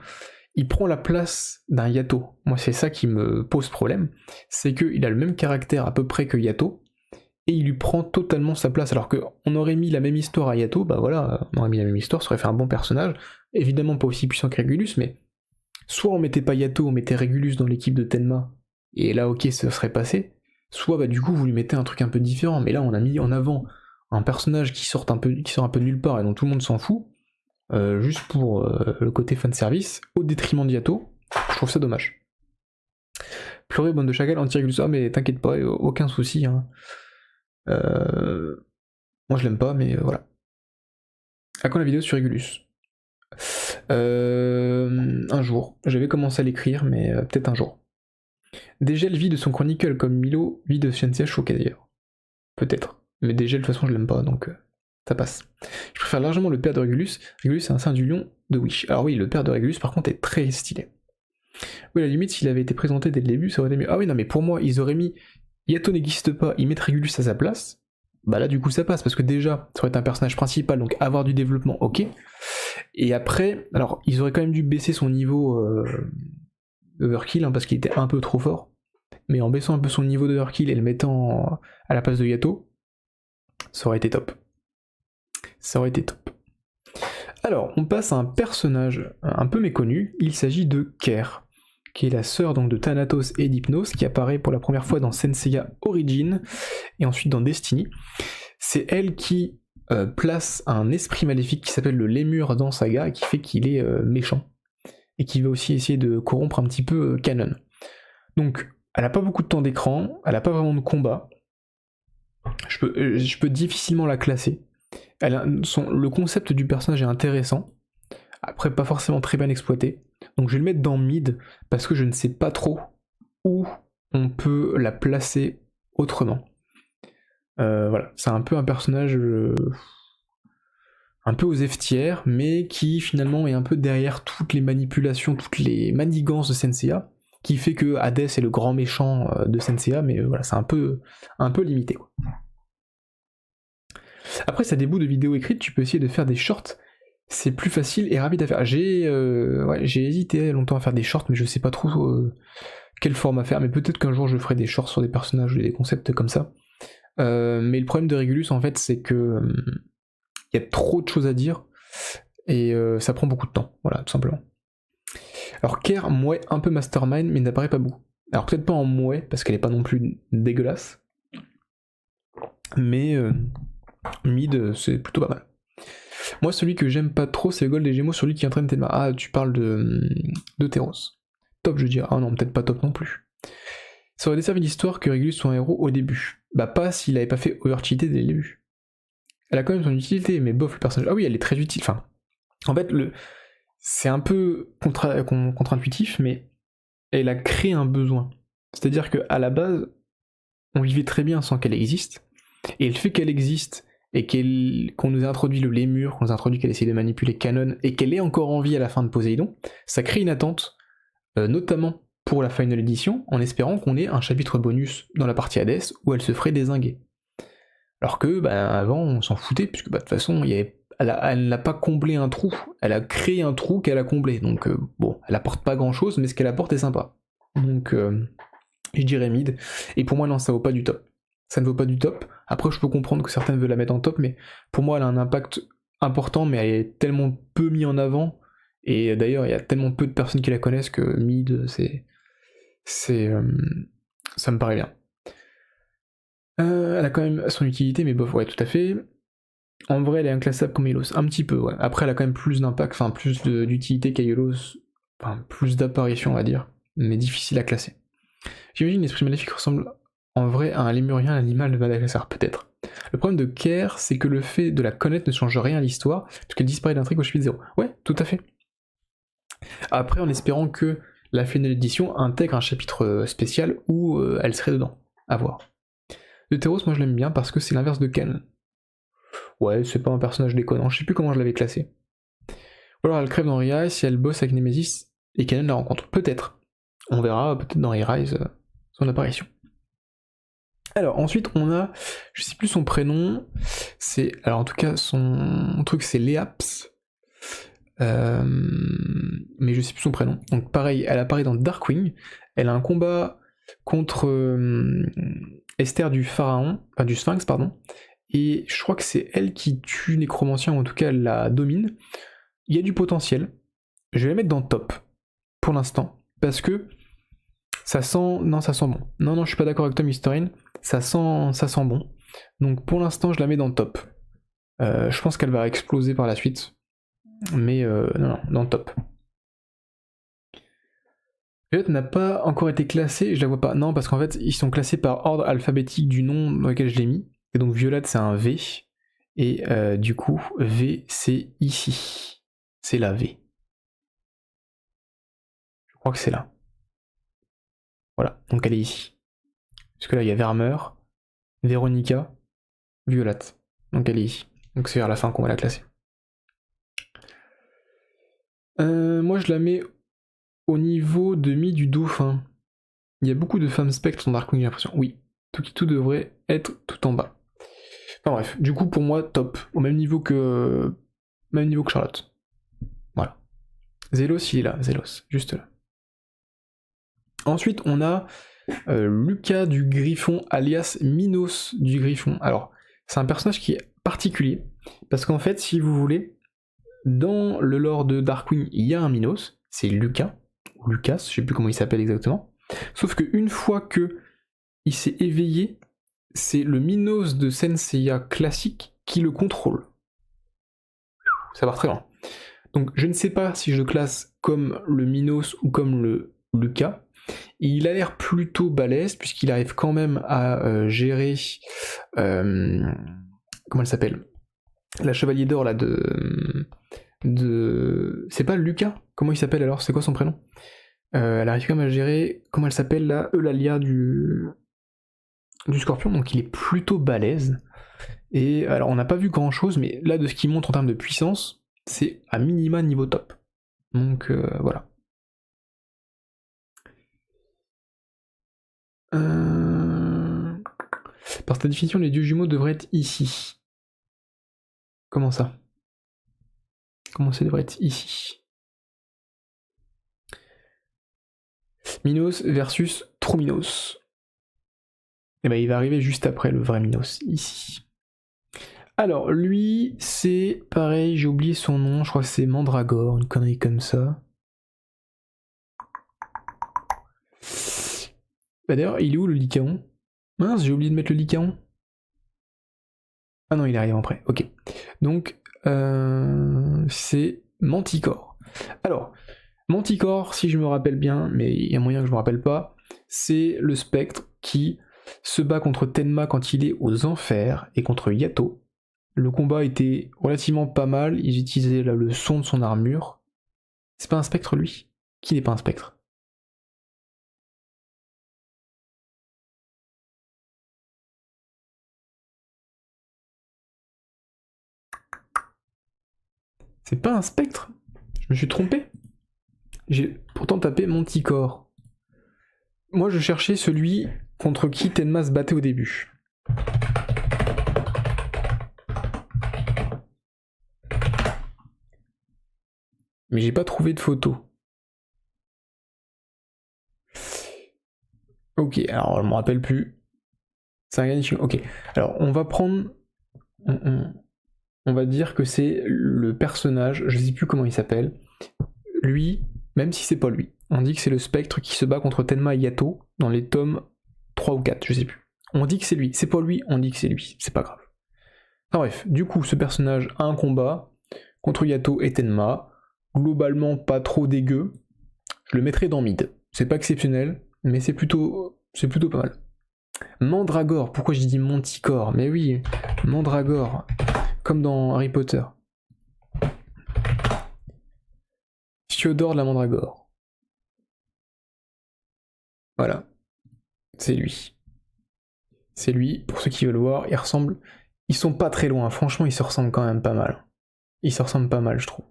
A: Il prend la place d'un Yato. Moi, c'est ça qui me pose problème. C'est qu'il a le même caractère à peu près que Yato, et il lui prend totalement sa place. Alors qu'on aurait mis la même histoire à Yato, bah voilà, on aurait mis la même histoire, ça aurait fait un bon personnage. Évidemment pas aussi puissant que Régulus, mais soit on mettait pas Yato, on mettait Régulus dans l'équipe de Tenma, et là ok, ça serait passé. Soit bah du coup vous lui mettez un truc un peu différent, mais là on a mis en avant un personnage qui sort un peu de nulle part et dont tout le monde s'en fout, juste pour le côté fanservice, au détriment de Yato. Je trouve ça dommage. Pleurer, bande de chacal, anti-Régulus, ah mais t'inquiète pas, aucun souci, hein. Moi je l'aime pas, mais voilà. À quand la vidéo sur Régulus? Un jour. J'avais commencé à l'écrire, mais peut-être un jour. Dégel vit de son chronicle comme Milo vit de Shensia Shoka d'ailleurs. Peut-être. Mais Dégel, de toute façon, je l'aime pas, donc ça passe. Je préfère largement le père de Régulus. Régulus, c'est un saint du lion de Wish. Alors oui, le père de Régulus, par contre, est très stylé. Oui, à la limite, s'il avait été présenté dès le début, ça aurait été mieux. Ah oui, non, mais pour moi, ils auraient mis Yato n'existe pas, ils mettent Régulus à sa place. Bah là, du coup, ça passe, parce que déjà, ça aurait été un personnage principal, donc avoir du développement, ok. Et après, alors, ils auraient quand même dû baisser son niveau d'overkill, hein, parce qu'il était un peu trop fort. Mais en baissant un peu son niveau d'overkill et le mettant à la place de Yato, ça aurait été top. Ça aurait été top. Alors, on passe à un personnage un peu méconnu, il s'agit de Ker, qui est la sœur donc de Thanatos et d'Hypnos, qui apparaît pour la première fois dans Senseiya Origin, et ensuite dans Destiny. C'est elle qui place un esprit maléfique qui s'appelle le Lémur dans Saga, et qui fait qu'il est méchant, et qui va aussi essayer de corrompre un petit peu Canon. Donc, elle a pas beaucoup de temps d'écran, elle a pas vraiment de combat, je peux difficilement la classer. Le concept du personnage est intéressant, après pas forcément très bien exploité, donc je vais le mettre dans mid, parce que je ne sais pas trop où on peut la placer autrement. Voilà, c'est un peu un personnage un peu aux F tiers, mais qui finalement est un peu derrière toutes les manipulations, toutes les manigances de Senseiya, qui fait que Hades est le grand méchant de Senseiya, mais voilà, c'est un peu limité, quoi. Après, si t'as des bouts de vidéos écrites, tu peux essayer de faire des shorts. C'est plus facile et rapide à faire. J'ai hésité longtemps à faire des shorts, mais je sais pas trop quel format faire. Mais peut-être qu'un jour je ferai des shorts sur des personnages ou des concepts comme ça. Mais le problème de Régulus, en fait, c'est que y a trop de choses à dire et ça prend beaucoup de temps. Voilà, tout simplement. Alors Ker, mouais, un peu mastermind, mais n'apparaît pas beaucoup. Alors peut-être pas en mouais, parce qu'elle est pas non plus dégueulasse. Mais mid, c'est plutôt pas mal. Moi, celui que j'aime pas trop, c'est le Gold des Gémeaux, celui qui entraîne Tenma. Ah, tu parles de Theros. Top, je dirais. Ah non, peut-être pas top non plus. Ça aurait desservi l'histoire que Régulus soit un héros au début. Bah pas s'il avait pas fait overcheater dès le début. Elle a quand même son utilité, mais bof, le personnage... Ah oui, elle est très utile. Enfin, en fait, c'est un peu contre-intuitif, mais elle a créé un besoin. C'est-à-dire qu'à la base, on vivait très bien sans qu'elle existe, et le fait qu'elle existe, et qu'on nous ait introduit le Lémur, qu'on nous a introduit qu'elle essaye de manipuler Canon, et qu'elle est encore en vie à la fin de Poséidon, ça crée une attente, notamment pour la Final Edition, en espérant qu'on ait un chapitre bonus dans la partie Hades, où elle se ferait dézinguer. Alors que, avant, on s'en foutait, puisque de toute façon, elle n'a pas comblé un trou, elle a créé un trou qu'elle a comblé, donc bon, elle apporte pas grand-chose, mais ce qu'elle apporte est sympa. Donc, je dirais mid, et pour moi, non, ça vaut pas du top. Ça ne vaut pas du top. Après, je peux comprendre que certaines veulent la mettre en top, mais pour moi, elle a un impact important, mais elle est tellement peu mise en avant, et d'ailleurs, il y a tellement peu de personnes qui la connaissent que mid, ça me paraît bien. Elle a quand même son utilité, mais bof, ouais, tout à fait. En vrai, elle est inclassable comme Hylos, un petit peu, ouais. Après, elle a quand même plus d'impact, enfin plus d'utilité qu'Hylos, enfin plus d'apparition, on va dire, mais difficile à classer. J'imagine l'esprit maléfique ressemble en vrai à un lémurien, un animal de Madagascar, peut-être. Le problème de Kerr, c'est que le fait de la connaître ne change rien à l'histoire, puisqu'elle disparaît d'intrigue au chapitre 0. Ouais, tout à fait. Après, en espérant que la finale édition intègre un chapitre spécial où elle serait dedans. À voir. Deutéros, moi je l'aime bien parce que c'est l'inverse de Ken. Ouais, c'est pas un personnage déconnant, je sais plus comment je l'avais classé. Ou alors elle crève dans Re-Rise si elle bosse avec Nemesis et Kanan la rencontre. Peut-être. On verra peut-être dans Re-Rise son apparition. Alors ensuite on a, je sais plus son prénom, c'est, alors en tout cas son truc c'est Leaps, mais je sais plus son prénom. Donc pareil, elle apparaît dans Darkwing, elle a un combat contre Esther du Pharaon, enfin du Sphinx pardon, et je crois que c'est elle qui tue Nécromancien, ou en tout cas elle la domine. Il y a du potentiel, je vais la mettre dans top, pour l'instant, parce que ça sent... Non, ça sent bon. Non, je suis pas d'accord avec toi, Mysterine, ça sent bon. Donc pour l'instant, je la mets dans top. Je pense qu'elle va exploser par la suite, mais non, dans top. Violet n'a pas encore été classée, je la vois pas. Non, parce qu'en fait, ils sont classés par ordre alphabétique du nom dans lequel je l'ai mis. Et donc Violet, c'est un V. Et du coup, V, c'est ici. C'est la V. Je crois que c'est là. Voilà, donc elle est ici. Parce que là, il y a Vermeer, Véronica, Violette. Donc elle est ici. Donc c'est vers la fin qu'on va la classer. Moi, je la mets au niveau demi du dauphin. Il y a beaucoup de femmes spectres dans Darkwing, j'ai l'impression. Oui, tout devrait être tout en bas. Enfin bref, du coup, pour moi, top. Au même niveau que Charlotte. Voilà. Zélos, il est là, Zélos, juste là. Ensuite, on a Lucas du Griffon, alias Minos du Griffon. Alors, c'est un personnage qui est particulier, parce qu'en fait, si vous voulez, dans le lore de Darkwing, il y a un Minos, c'est Lucas, ou Lucas, je sais plus comment il s'appelle exactement, sauf qu'une fois que il s'est éveillé, c'est le Minos de Senseiya classique qui le contrôle. Ça va très loin. Donc je ne sais pas si je le classe comme le Minos ou comme le Lucas. Et il a l'air plutôt balèze, puisqu'il arrive quand même à gérer... comment elle s'appelle ? La Chevalier d'Or, là, C'est pas Lucas ? Comment il s'appelle alors ? C'est quoi son prénom ? Elle arrive quand même à gérer... Comment elle s'appelle, là ? Eulalia du Scorpion, donc il est plutôt balèze. Et alors, on n'a pas vu grand-chose, mais là, de ce qu'il montre en termes de puissance, c'est à minima niveau top. Donc, voilà. Par ta définition, les dieux jumeaux devraient être ici. Comment ça ? Comment ça devrait être ici ? Minos versus Trominos. Et ben il va arriver juste après le vrai Minos, ici. Alors, lui, c'est pareil, j'ai oublié son nom, je crois que c'est Mandragore, une connerie comme ça. Bah d'ailleurs, il est où le Lycaon ? Mince, j'ai oublié de mettre le Lycaon. Ah non, il arrive après, ok. Donc, c'est Manticore. Alors, Manticore, si je me rappelle bien, mais il y a moyen que je me rappelle pas, c'est le spectre qui se bat contre Tenma quand il est aux enfers et contre Yato. Le combat était relativement pas mal, ils utilisaient là, le son de son armure. C'est pas un spectre lui ? Qui n'est pas un spectre ? C'est pas un spectre ? Je me suis trompé ? J'ai pourtant tapé Manticore. Moi je cherchais celui contre qui Tenma se battait au début. Mais j'ai pas trouvé de photo. Ok, alors je me rappelle plus. C'est un Ganichiro. Ok, alors on va prendre... On va dire que c'est le personnage, je sais plus comment il s'appelle. Lui, même si c'est pas lui, on dit que c'est le spectre qui se bat contre Tenma et Yato dans les tomes 3 ou 4, je sais plus. On dit que c'est lui, c'est pas lui, on dit que c'est lui, c'est pas grave. Enfin bref, du coup, ce personnage a un combat contre Yato et Tenma, globalement pas trop dégueu, je le mettrai dans mid. C'est pas exceptionnel, mais c'est plutôt pas mal. Mandragore, pourquoi j'ai dit Manticore? Mais oui, Mandragore, comme dans Harry Potter. Fiodor la Mandragore. Voilà, c'est lui. C'est lui, pour ceux qui veulent voir, il ressemble... Ils sont pas très loin, franchement ils se ressemblent quand même pas mal. Ils se ressemblent pas mal je trouve.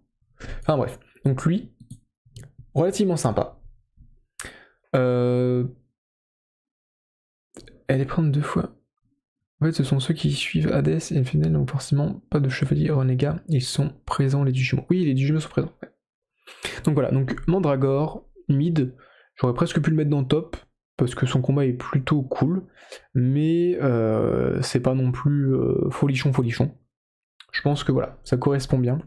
A: Enfin bref, donc lui, relativement sympa. Elle est prendre 2 fois. En fait ce sont ceux qui suivent Hades et Fennel, donc forcément pas de chevalier renégat, ils sont présents les Digimon. Oui les Digimon sont présents. Ouais. Donc voilà, donc Mandragore, mid, j'aurais presque pu le mettre dans le top, parce que son combat est plutôt cool, mais c'est pas non plus folichon. Je pense que voilà, ça correspond bien.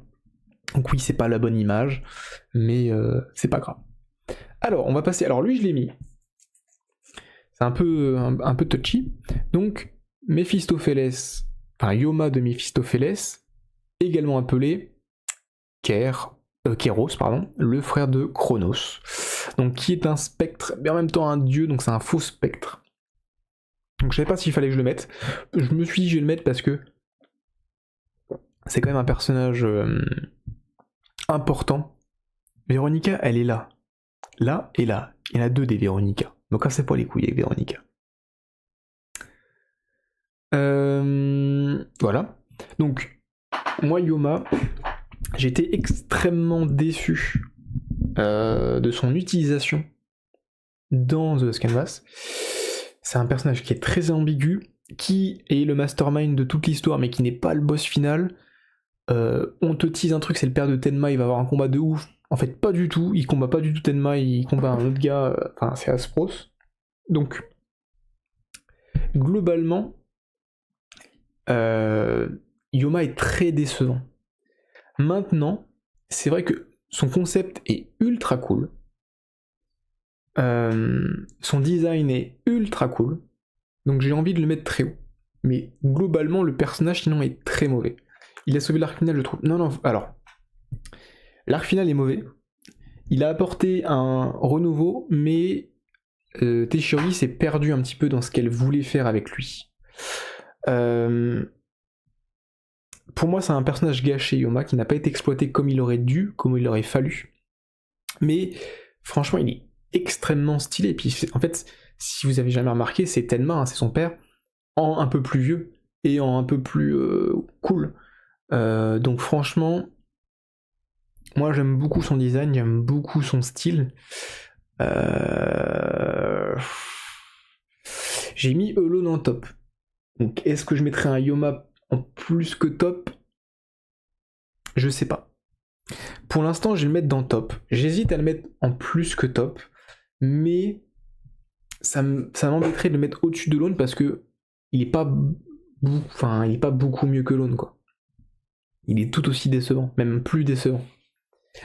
A: Donc oui, c'est pas la bonne image, mais c'est pas grave. Alors, on va passer... Alors lui, je l'ai mis. C'est un peu touchy. Donc, Mephistopheles, enfin Yoma de Mephistopheles, également appelé Kéros, pardon, le frère de Chronos. Donc qui est un spectre, mais en même temps un dieu, donc c'est un faux spectre. Donc je savais pas s'il fallait que je le mette. Je me suis dit je vais le mettre parce que c'est quand même un personnage important. Véronica, elle est là. Là et là. Il y en a 2 des Véronica. Donc cassez pas les couilles avec Véronica. Voilà. Donc, moi Yoma, j'étais extrêmement déçu de son utilisation dans The Last Canvas. C'est un personnage qui est très ambigu, qui est le mastermind de toute l'histoire, mais qui n'est pas le boss final. On te tease un truc, c'est le père de Tenma, il va avoir un combat de ouf. En fait, pas du tout, il combat pas du tout Tenma, il combat un autre gars, enfin c'est Aspros. Donc, globalement, Yoma est très décevant. Maintenant, c'est vrai que son concept est ultra cool. Son design est ultra cool. Donc j'ai envie de le mettre très haut. Mais globalement, le personnage sinon est très mauvais. Il a sauvé l'arc final, je trouve. Non, alors. L'arc final est mauvais. Il a apporté un renouveau, mais Teshiri s'est perdu un petit peu dans ce qu'elle voulait faire avec lui. Pour moi, c'est un personnage gâché, Yoma, qui n'a pas été exploité comme il aurait dû, comme il aurait fallu. Mais franchement, il est extrêmement stylé. Puis en fait, si vous avez jamais remarqué, c'est Tenma, hein, c'est son père, en un peu plus vieux et en un peu plus cool. Donc franchement, moi j'aime beaucoup son design, j'aime beaucoup son style. J'ai mis Elo dans le top. Donc est-ce que je mettrais un Yoma en plus que top? Je sais pas. Pour l'instant, je vais le mettre dans top. J'hésite à le mettre en plus que top, mais ça m'embêterait de le mettre au-dessus de l'Aune parce que il est pas beaucoup mieux que l'Aune, quoi. Il est tout aussi décevant, même plus décevant.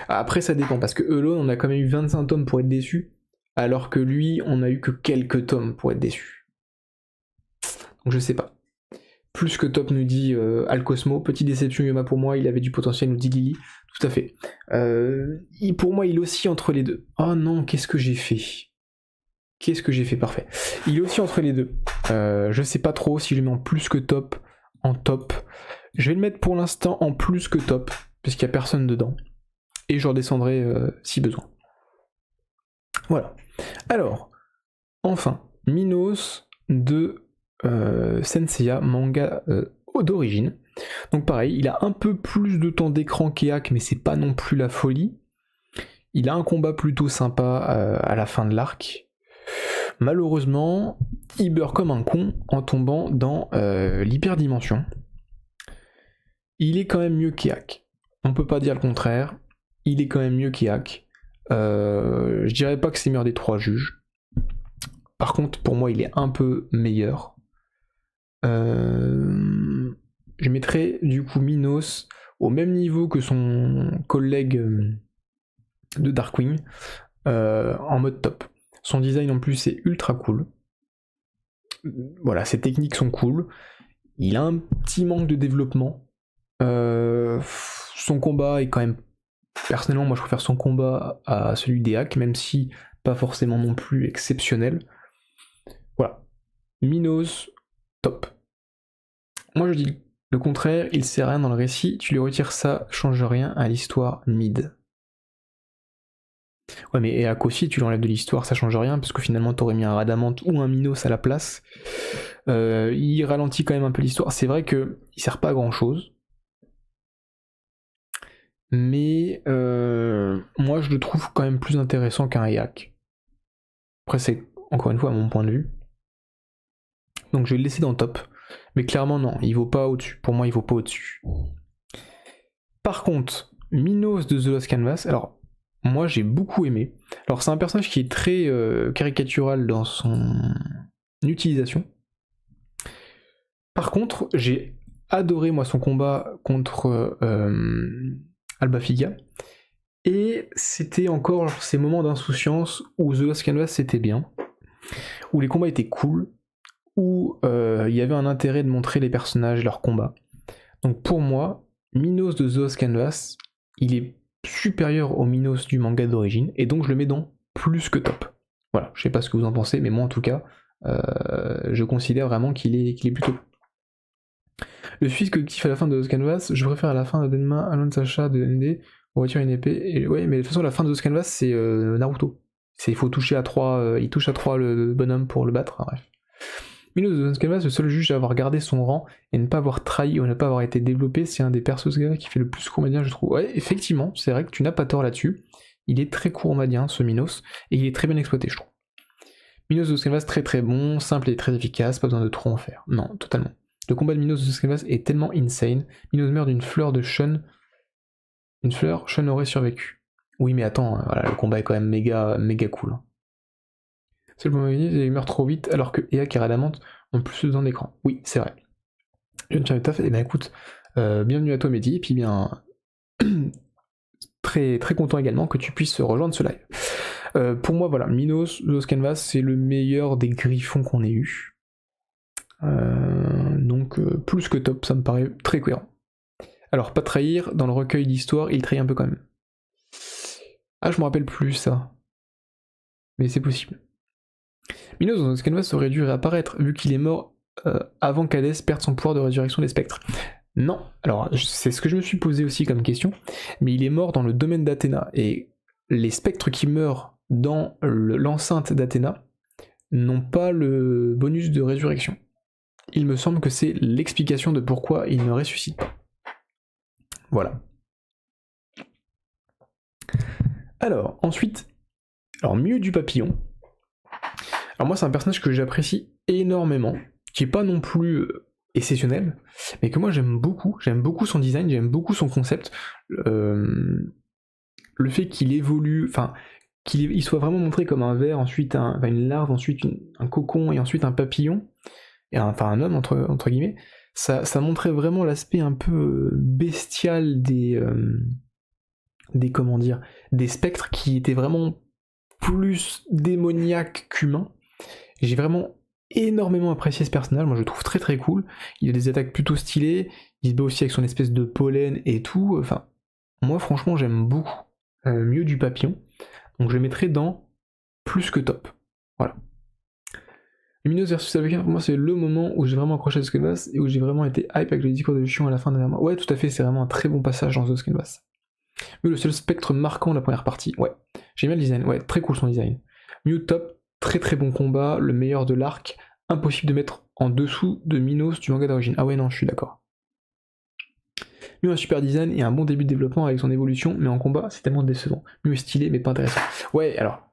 A: Après, ça dépend, parce que Alone, on a quand même eu 25 tomes pour être déçu, alors que lui, on a eu que quelques tomes pour être déçu. Donc je sais pas. Plus que top, nous dit Alcosmo. Petite déception Yoma pour moi, il avait du potentiel, nous dit Lily. Tout à fait. Pour moi, il oscille entre les deux. Oh non, qu'est-ce que j'ai fait? Qu'est-ce que j'ai fait? Parfait. Il est aussi entre les deux. Je sais pas trop si je le mets en plus que top, en top. Je vais le mettre pour l'instant en plus que top, puisqu'il n'y a personne dedans. Et je redescendrai si besoin. Voilà. Alors, enfin, Minos de Senseiya, manga d'origine. Donc pareil, il a un peu plus de temps d'écran qu'Eak, mais c'est pas non plus la folie. Il a un combat plutôt sympa à la fin de l'arc. Malheureusement, il beurre comme un con en tombant dans l'hyperdimension. Il est quand même mieux qu'Eak. On peut pas dire le contraire. Il est quand même mieux qu'Eak. Je dirais pas que c'est le meilleur des 3 juges. Par contre, pour moi, il est un peu meilleur. Je mettrais du coup Minos au même niveau que son collègue de Darkwing, en mode top. Son design en plus est ultra cool. voilà, ses techniques sont cool. Il a un petit manque de développement. Son combat est quand même... Personnellement, moi je préfère son combat à celui d'Eak, même si pas forcément non plus exceptionnel. Voilà. Minos, top. Moi je dis le contraire, il sert à rien dans le récit, tu lui retires ça, change rien à l'histoire mid. Ouais, mais Eak aussi, tu l'enlèves de l'histoire, ça change rien, parce que finalement t'aurais mis un Radamant ou un Minos à la place. Il ralentit quand même un peu l'histoire. C'est vrai qu'il sert pas à grand chose. Mais moi je le trouve quand même plus intéressant qu'un Eak. Après c'est encore une fois à mon point de vue. Donc je vais le laisser dans le top. Mais clairement non, il vaut pas au-dessus. Pour moi il vaut pas au-dessus. Par contre, Minos de The Lost Canvas, alors moi j'ai beaucoup aimé. Alors c'est un personnage qui est très caricatural dans son utilisation. Par contre, j'ai adoré moi son combat contre Alba Figa. Et c'était encore ces moments d'insouciance où The Lost Canvas c'était bien, où les combats étaient cool, où il y avait un intérêt de montrer les personnages, leurs combats. Donc pour moi, Minos de The Lost Canvas, il est supérieur au Minos du manga d'origine, et donc je le mets dans plus que top. Voilà, je sais pas ce que vous en pensez, mais moi en tout cas, je considère vraiment qu'il est plutôt. Le fils que kiffe à la fin de The Lost Canvas, je préfère à la fin de Denma, Alon Sacha de ND, on retire une épée, et ouais, mais de toute façon la fin de The Lost Canvas c'est Naruto. Il faut toucher à 3, il touche à 3 le bonhomme pour le battre, hein, bref. Minos de The Lost Canvas, le seul juge à avoir gardé son rang et ne pas avoir trahi ou ne pas avoir été développé, c'est un des persos qui fait le plus courmadien, je trouve. Ouais, effectivement, c'est vrai que tu n'as pas tort là-dessus. Il est très courmadien, ce Minos, et il est très bien exploité, je trouve. Minos de The Lost Canvas, très très bon, simple et très efficace, pas besoin de trop en faire. Non, totalement. Le combat de Minos de The Lost Canvas est tellement insane. Minos meurt d'une fleur de Shun. Une fleur, Shun aurait survécu. Oui, mais attends, voilà, le combat est quand même méga cool. C'est le moment il meurt trop vite alors que Eak et Radamant ont plus de temps d'écran. Oui, c'est vrai. Je ne taf. Eh ben écoute, bienvenue à toi Mehdi, et puis bien très très content également que tu puisses rejoindre ce live. Pour moi, voilà, Minos, The Lost Canvas, c'est le meilleur des griffons qu'on ait eu. Donc plus que top, ça me paraît très cohérent. Alors, pas trahir, dans le recueil d'histoire, il trahit un peu quand même. Ah, je me rappelle plus ça. Mais c'est possible. Minos dans The Lost Canvas aurait dû réapparaître, vu qu'il est mort avant qu'Hadès perde son pouvoir de résurrection des spectres. Non, alors c'est ce que je me suis posé aussi comme question, mais il est mort dans le domaine d'Athéna, et les spectres qui meurent dans l'enceinte d'Athéna n'ont pas le bonus de résurrection. Il me semble que c'est l'explication de pourquoi il ne ressuscite pas. Voilà. Alors, ensuite, Mieux du papillon. Alors moi c'est un personnage que j'apprécie énormément, qui est pas non plus exceptionnel, mais que moi j'aime beaucoup son design, j'aime beaucoup son concept, le fait qu'il évolue, enfin qu'il soit vraiment montré comme un ver, ensuite une larve, ensuite un cocon et ensuite un papillon, et un homme entre guillemets, ça montrait vraiment l'aspect un peu bestial des comment dire, des spectres qui étaient vraiment plus démoniaques qu'humains. J'ai vraiment énormément apprécié ce personnage, moi je le trouve très très cool, il a des attaques plutôt stylées, il se bat aussi avec son espèce de pollen et tout, enfin, moi franchement j'aime beaucoup Mieux du papillon, donc je le mettrai dans plus que top, voilà. Lumineuse versus Albakin, pour moi c'est le moment où j'ai vraiment accroché à The Canvas et où j'ai vraiment été hype avec le discours de Chion à la fin de la... Ouais tout à fait, c'est vraiment un très bon passage dans The Canvas. Mieux le seul spectre marquant de la première partie, ouais, j'aime bien le design, ouais, très cool son design. Mieux top, très très bon combat, le meilleur de l'arc, impossible de mettre en dessous de Minos du manga d'origine. Ah ouais non, je suis d'accord. Mieux un super design et un bon début de développement avec son évolution, mais en combat c'est tellement décevant. Mieux stylé mais pas intéressant. Ouais alors...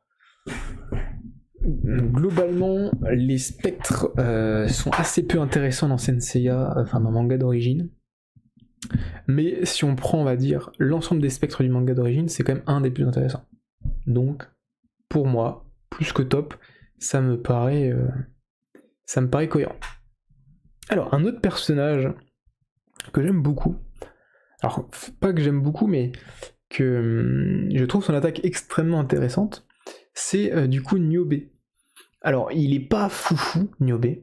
A: Globalement, les spectres sont assez peu intéressants dans Senseiya, enfin dans le manga d'origine. Mais si on prend, on va dire, l'ensemble des spectres du manga d'origine, c'est quand même un des plus intéressants. Donc, pour moi, plus que top, ça me paraît cohérent. Alors, un autre personnage que j'aime beaucoup, alors pas que j'aime beaucoup, mais que je trouve son attaque extrêmement intéressante, c'est du coup Niobe. Alors, il est pas foufou, Niobe,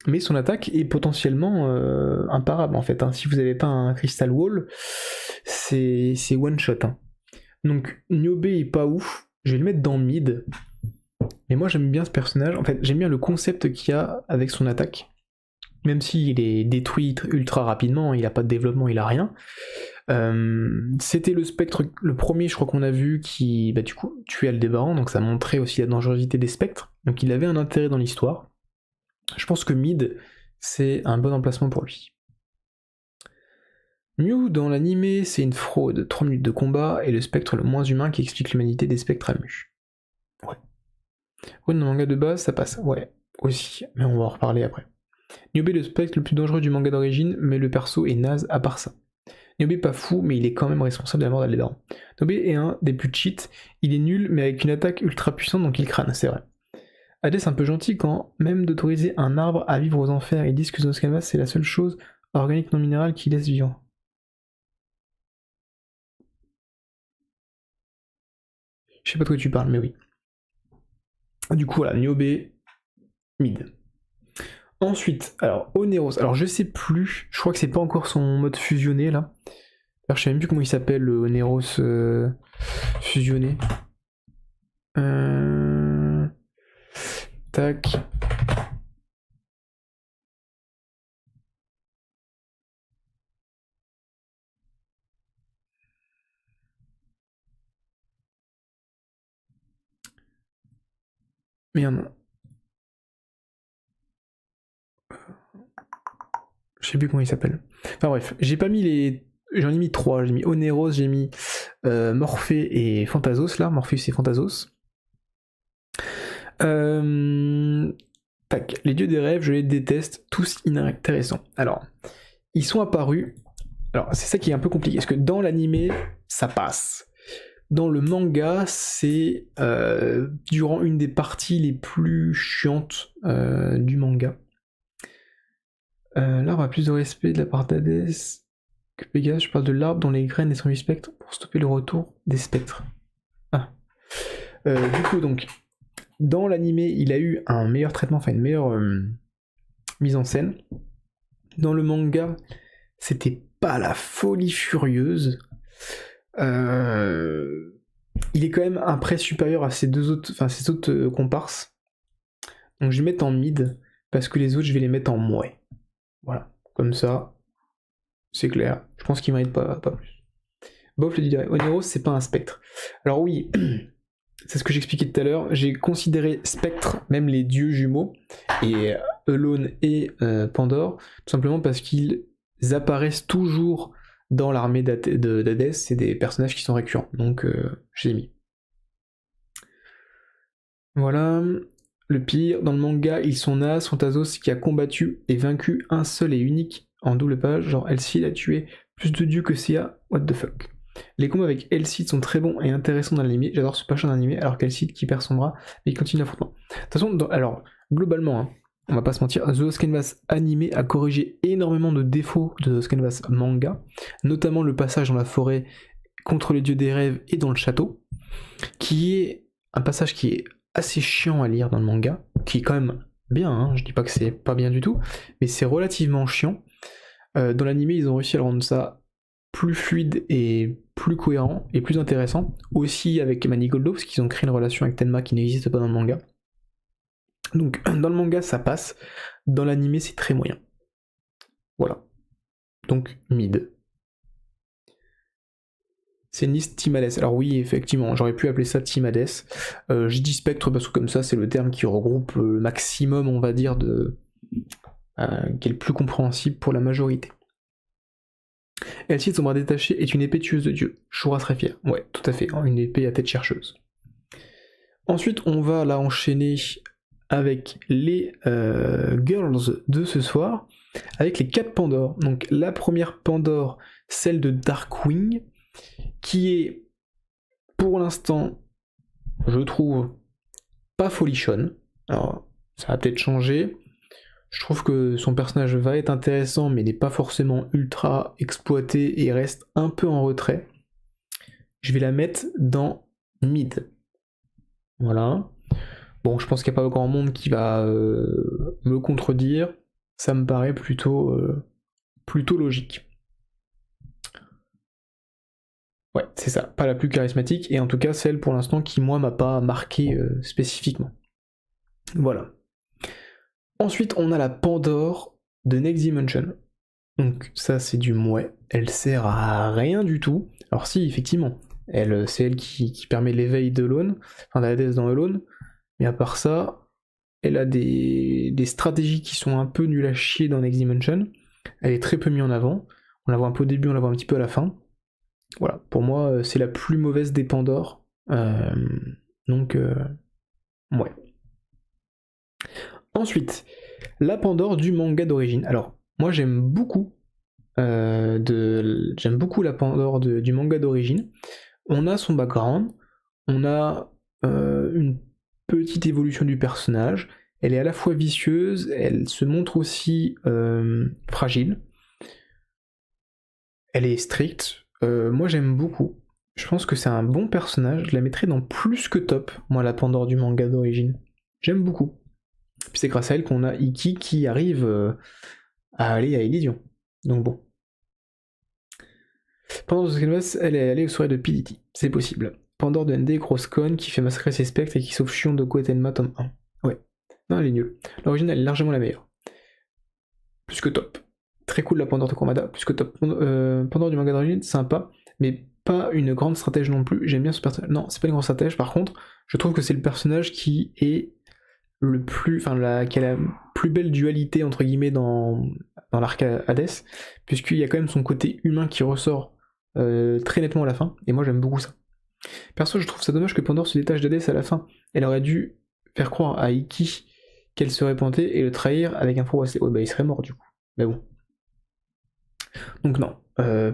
A: mais son attaque est potentiellement imparable en fait. Hein. Si vous n'avez pas un Crystal Wall, c'est one shot. Hein. Donc Niobe est pas ouf, je vais le mettre dans mid. Mais moi j'aime bien ce personnage, en fait j'aime bien le concept qu'il y a avec son attaque. Même s'il est détruit ultra rapidement, il a pas de développement, il a rien. C'était le spectre, le premier je crois qu'on a vu, qui du coup tuait Aldébaran, donc ça montrait aussi la dangerosité des spectres. Donc il avait un intérêt dans l'histoire. Je pense que mid, c'est un bon emplacement pour lui. Mew dans l'animé, c'est une fraude, 3 minutes de combat, et le spectre le moins humain qui explique l'humanité des spectres à Mu. Ouais. Ouais, dans le manga de base, ça passe. Ouais, aussi, mais on va en reparler après. Niobe est le spectre le plus dangereux du manga d'origine, mais le perso est naze à part ça. Niobe est pas fou, mais il est quand même responsable de la mort d'Aldébaran. Niobe est un des plus cheats, il est nul, mais avec une attaque ultra puissante, donc il crâne, c'est vrai. Hades est un peu gentil quand même d'autoriser un arbre à vivre aux enfers. Ils disent que Zoos Canvas c'est la seule chose organique non minérale qui laisse vivre. Je sais pas de quoi tu parles, mais oui. Du coup, voilà, Niobe, mid. Ensuite, alors, Oneros. Alors, je sais plus, je crois que c'est pas encore son mode fusionné, là. Alors, je sais même plus comment il s'appelle, le Oneros fusionné. Tac. Merde. Je sais plus comment il s'appelle. Enfin bref, j'ai pas mis les... J'en ai mis 3, j'ai mis Oneros, j'ai mis Morphée et Phantasos, là, Morpheus et Phantasos. Tac, les dieux des rêves, je les déteste, tous inintéressants. Alors, ils sont apparus... Alors, c'est ça qui est un peu compliqué, parce que dans l'animé, ça passe. Dans le manga, c'est durant une des parties les plus chiantes du manga. L'arbre a plus de respect de la part d'Hadès que Pégase. Je parle de l'arbre dont les graines sont du spectre pour stopper le retour des spectres. Ah. Du coup, donc, dans l'animé, il a eu un meilleur traitement, enfin une meilleure mise en scène. Dans le manga, c'était pas la folie furieuse. Il est quand même un prêt supérieur à ses ses autres comparses. Donc je vais mettre en mid, parce que les autres, je vais les mettre en mouais. Voilà, comme ça, c'est clair. Je pense qu'il mérite pas plus. Bof le dit Oneros, c'est pas un spectre. Alors oui, c'est ce que j'expliquais tout à l'heure. J'ai considéré spectre, même les dieux jumeaux, et Elone et Pandore, tout simplement parce qu'ils apparaissent toujours dans l'armée d'Hadès. C'est des personnages qui sont récurrents, donc je les ai mis. Voilà. Le pire, dans le manga, ils sont nazes, Phantasos qui a combattu et vaincu un seul et unique en double page, genre Elcid a tué plus de dieux que Sia, what the fuck. Les combats avec Elcid sont très bons et intéressants dans l'anime, j'adore ce machin d'anime, alors qu'Elcid qui perd son bras, mais il continue l'affrontement. De toute façon, alors, globalement, hein, on va pas se mentir, The Lost Canvas animé a corrigé énormément de défauts de The Lost Canvas manga, notamment le passage dans la forêt contre les dieux des rêves et dans le château, qui est un passage qui est assez chiant à lire dans le manga, qui est quand même bien, hein, je dis pas que c'est pas bien du tout, mais c'est relativement chiant. Dans l'anime, ils ont réussi à rendre ça plus fluide et plus cohérent et plus intéressant, aussi avec Manigoldo, parce qu'ils ont créé une relation avec Tenma qui n'existe pas dans le manga. Donc dans le manga ça passe, dans l'anime c'est très moyen. Voilà. Donc mid. C'est une liste Team Hades. Alors oui, effectivement, j'aurais pu appeler ça Team Hades. J'ai dit spectre parce que comme ça, c'est le terme qui regroupe le maximum, on va dire, qui est le plus compréhensible pour la majorité. Elcid, son bras détaché, est une épée tueuse de dieu. Shura serait fier. Ouais, tout à fait, hein, une épée à tête chercheuse. Ensuite, on va la enchaîner avec les girls de ce soir, avec les 4 Pandores. Donc la première Pandore, celle de Darkwing, qui est, pour l'instant, je trouve, pas folichonne. Alors, ça va peut-être changer. Je trouve que son personnage va être intéressant, mais n'est pas forcément ultra exploité et reste un peu en retrait. Je vais la mettre dans mid. Voilà. Bon, je pense qu'il n'y a pas grand monde qui va me contredire. Ça me paraît plutôt logique. Ouais, c'est ça, pas la plus charismatique, et en tout cas celle pour l'instant qui moi m'a pas marqué spécifiquement. Voilà. Ensuite on a la Pandore de Next Dimension. Donc ça c'est du mouais, elle sert à rien du tout. Alors si effectivement, c'est elle qui permet l'éveil de Alone, enfin d'Hadès dans Alone, mais à part ça, elle a des stratégies qui sont un peu nulles à chier dans Next Dimension. Elle est très peu mise en avant. On la voit un peu au début, on la voit un petit peu à la fin. Voilà, pour moi, c'est la plus mauvaise des Pandores. Donc, ouais. Ensuite, la Pandore du manga d'origine. Alors, moi j'aime beaucoup, la Pandore du manga d'origine. On a son background, on a une petite évolution du personnage. Elle est à la fois vicieuse, elle se montre aussi fragile. Elle est stricte. Moi j'aime beaucoup. Je pense que c'est un bon personnage. Je la mettrais dans plus que top, moi, la Pandore du manga d'origine. J'aime beaucoup. Puis c'est grâce à elle qu'on a Iki qui arrive à aller à Elysion. Donc bon. Pandore de Canvas, elle est allée aux soirées de PDT. C'est possible. Pandore de ND, grosse conne, qui fait massacrer ses spectres et qui sauve Shion de Tenma tome 1. Ouais. Non, elle est nulle. L'original elle est largement la meilleure. Plus que top. Très cool la Pandore de Kurumada, plus que top. Pandore du manga d'origine, sympa, mais pas une grande stratège non plus. J'aime bien ce personnage. Non, c'est pas une grande stratège, par contre, je trouve que c'est le personnage qui est le plus. Enfin, qui a la plus belle dualité, entre guillemets, dans l'arc Hades, puisqu'il y a quand même son côté humain qui ressort très nettement à la fin, et moi j'aime beaucoup ça. Perso, je trouve ça dommage que Pandore se détache d'Hadès à la fin. Elle aurait dû faire croire à Iki qu'elle serait plantée et le trahir avec un faux bracelet. Ouais, bah il serait mort du coup. Mais bon. Donc non.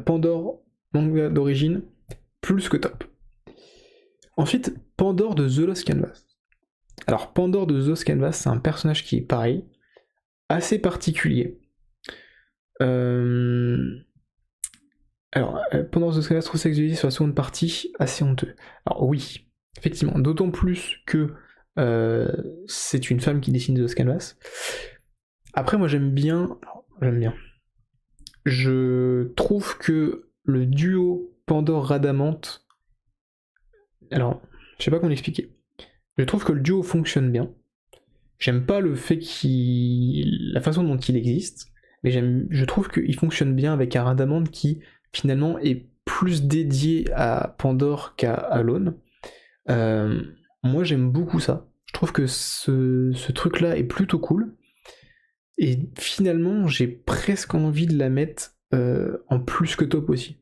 A: Pandore, manga d'origine, plus que top. Ensuite, Pandore de The Lost Canvas. Alors, Pandore de The Lost Canvas, c'est un personnage qui est pareil, assez particulier. Alors, pendant The Lost Canvas, trop sexualisé sur la seconde partie, assez honteux. Alors oui, effectivement, d'autant plus que c'est une femme qui dessine The Lost Canvas. Après, moi j'aime bien. Je trouve que le duo Pandore-Radamante. Alors, je sais pas comment l'expliquer. Je trouve que le duo fonctionne bien. J'aime pas le fait la façon dont il existe, mais je trouve qu'il fonctionne bien avec un Radamante qui finalement est plus dédié à Pandore qu'à Alone. Moi j'aime beaucoup ça. Je trouve que ce truc-là est plutôt cool. Et finalement, j'ai presque envie de la mettre en plus que top aussi.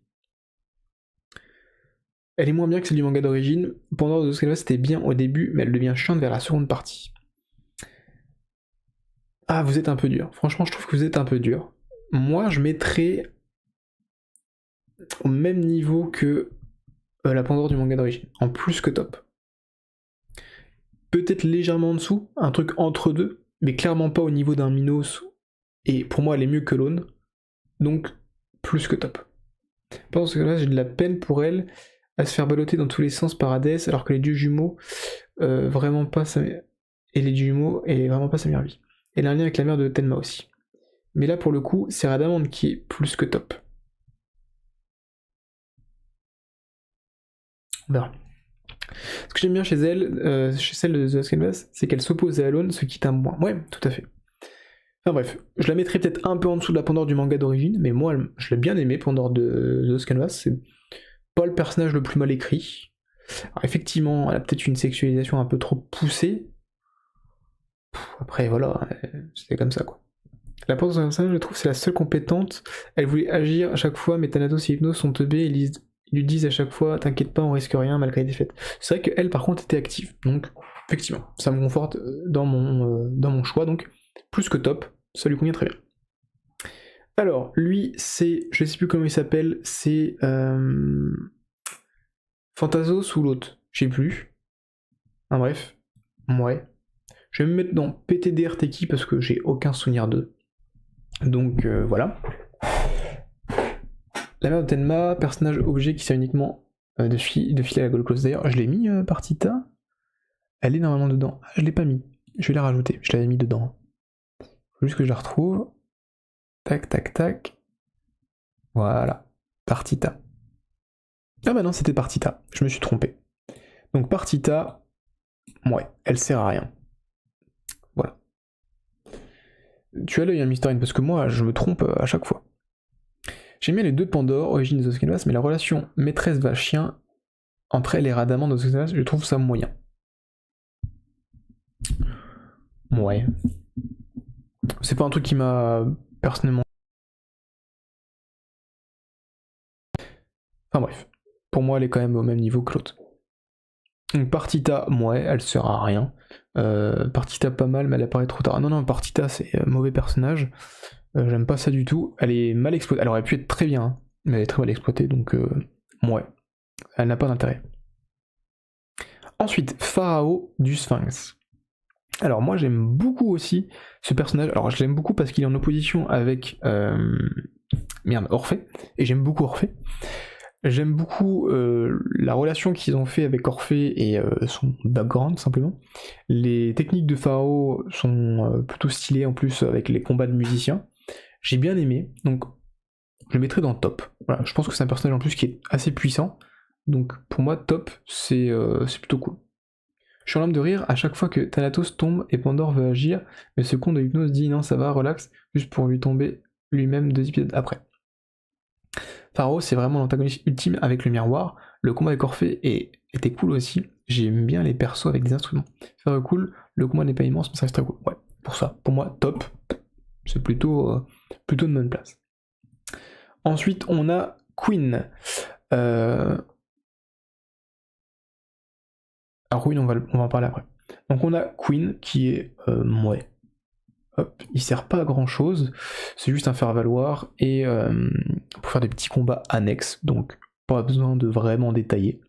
A: Elle est moins bien que celle du manga d'origine. Pendant The Scala, c'était bien au début, mais elle devient chiante vers la seconde partie. Ah, vous êtes un peu dur. Franchement, je trouve que vous êtes un peu dur. Moi, je mettrais au même niveau que la Pandore du manga d'origine, en plus que top. Peut-être légèrement en dessous, un truc entre deux, mais clairement pas au niveau d'un Minos, et pour moi elle est mieux que l'Aune, donc plus que top. Parce que là j'ai de la peine pour elle à se faire balloter dans tous les sens par Hades, alors que les dieux jumeaux, vraiment pas sa... Et les dieux jumeaux, est vraiment pas sa meilleure vie. Elle a un lien avec la mère de Tenma aussi. Mais là pour le coup, c'est Radamante qui est plus que top. On verra. Ce que j'aime bien chez elle, chez celle de The Lost Canvas, c'est qu'elle s'oppose à Alone, ce qui est un moins. Ouais, tout à fait. Enfin bref, je la mettrais peut-être un peu en dessous de la Pandore du manga d'origine, mais moi je l'ai bien aimé, Pandore de The Lost Canvas, c'est pas le personnage le plus mal écrit. Alors effectivement, elle a peut-être une sexualisation un peu trop poussée. Après voilà, c'est comme ça quoi. La Pandore de personnage, je trouve, c'est la seule compétente. Elle voulait agir à chaque fois, mais Thanatos et Hypnos sont teubés, ils lui disent à chaque fois, t'inquiète pas, on risque rien malgré les défaites. C'est vrai qu'elle par contre était active, donc effectivement, ça me conforte dans mon choix, donc plus que top, ça lui convient très bien. Alors, lui, c'est, je sais plus comment il s'appelle, c'est Phantasos ou l'autre, je sais plus. Enfin bref, ouais. Je vais me mettre dans PTDR Teki parce que j'ai aucun souvenir d'eux. Donc voilà. La mère de Tenma, personnage objet qui sert uniquement de filer à la Gold Close. D'ailleurs, je l'ai mis par Tita. Elle est normalement dedans. Ah, je l'ai pas mis. Je vais la rajouter. Je l'avais mis dedans. Faut juste que je la retrouve. Tac, tac, tac. Voilà. Partita. Ah bah non, c'était Partita. Je me suis trompé. Donc Partita, ouais, elle sert à rien. Voilà. Tu as l'œil, hein, Mystérine, parce que moi, je me trompe à chaque fois. J'aime bien les deux Pandore, origine des Oskelvas, mais la relation maîtresse-vache-chien entre elle et Radamant dans Oskelvas, je trouve ça moyen. Ouais. C'est pas un truc qui m'a personnellement... Enfin bref. Pour moi, elle est quand même au même niveau que l'autre. Donc Partita, ouais, elle sert à rien. Partita pas mal, mais elle apparaît trop tard. Ah non, non, Partita, c'est un mauvais personnage. J'aime pas ça du tout. Elle est mal exploitée. Elle aurait pu être très bien, hein, mais elle est très mal exploitée, donc ouais. Elle n'a pas d'intérêt. Ensuite, Pharaon du Sphinx. Alors moi j'aime beaucoup aussi ce personnage. Alors je l'aime beaucoup parce qu'il est en opposition avec Orphée, et j'aime beaucoup Orphée. J'aime beaucoup la relation qu'ils ont fait avec Orphée et son background simplement. Les techniques de Pharaon sont plutôt stylées en plus avec les combats de musiciens. J'ai bien aimé, donc je le mettrai dans le top. Voilà, je pense que c'est un personnage en plus qui est assez puissant, donc pour moi top, c'est plutôt cool. Je suis en larmes de rire à chaque fois que Thanatos tombe et Pandore veut agir, mais ce con de Hypnose dit non ça va, relax, juste pour lui tomber lui-même 2 épisodes après. Pharaon c'est vraiment l'antagoniste ultime avec le miroir, le combat avec Orphée était cool aussi, j'aime bien les persos avec des instruments. Pharaon cool, le combat n'est pas immense mais ça reste très cool. Ouais, pour ça, pour moi top, c'est plutôt de bonne place. Ensuite on a Queen. Alors oui, on va en parler après. Donc on a Queen qui est ouais. Hop, il sert pas à grand chose, c'est juste un faire-valoir et pour faire des petits combats annexes, donc pas besoin de vraiment détailler.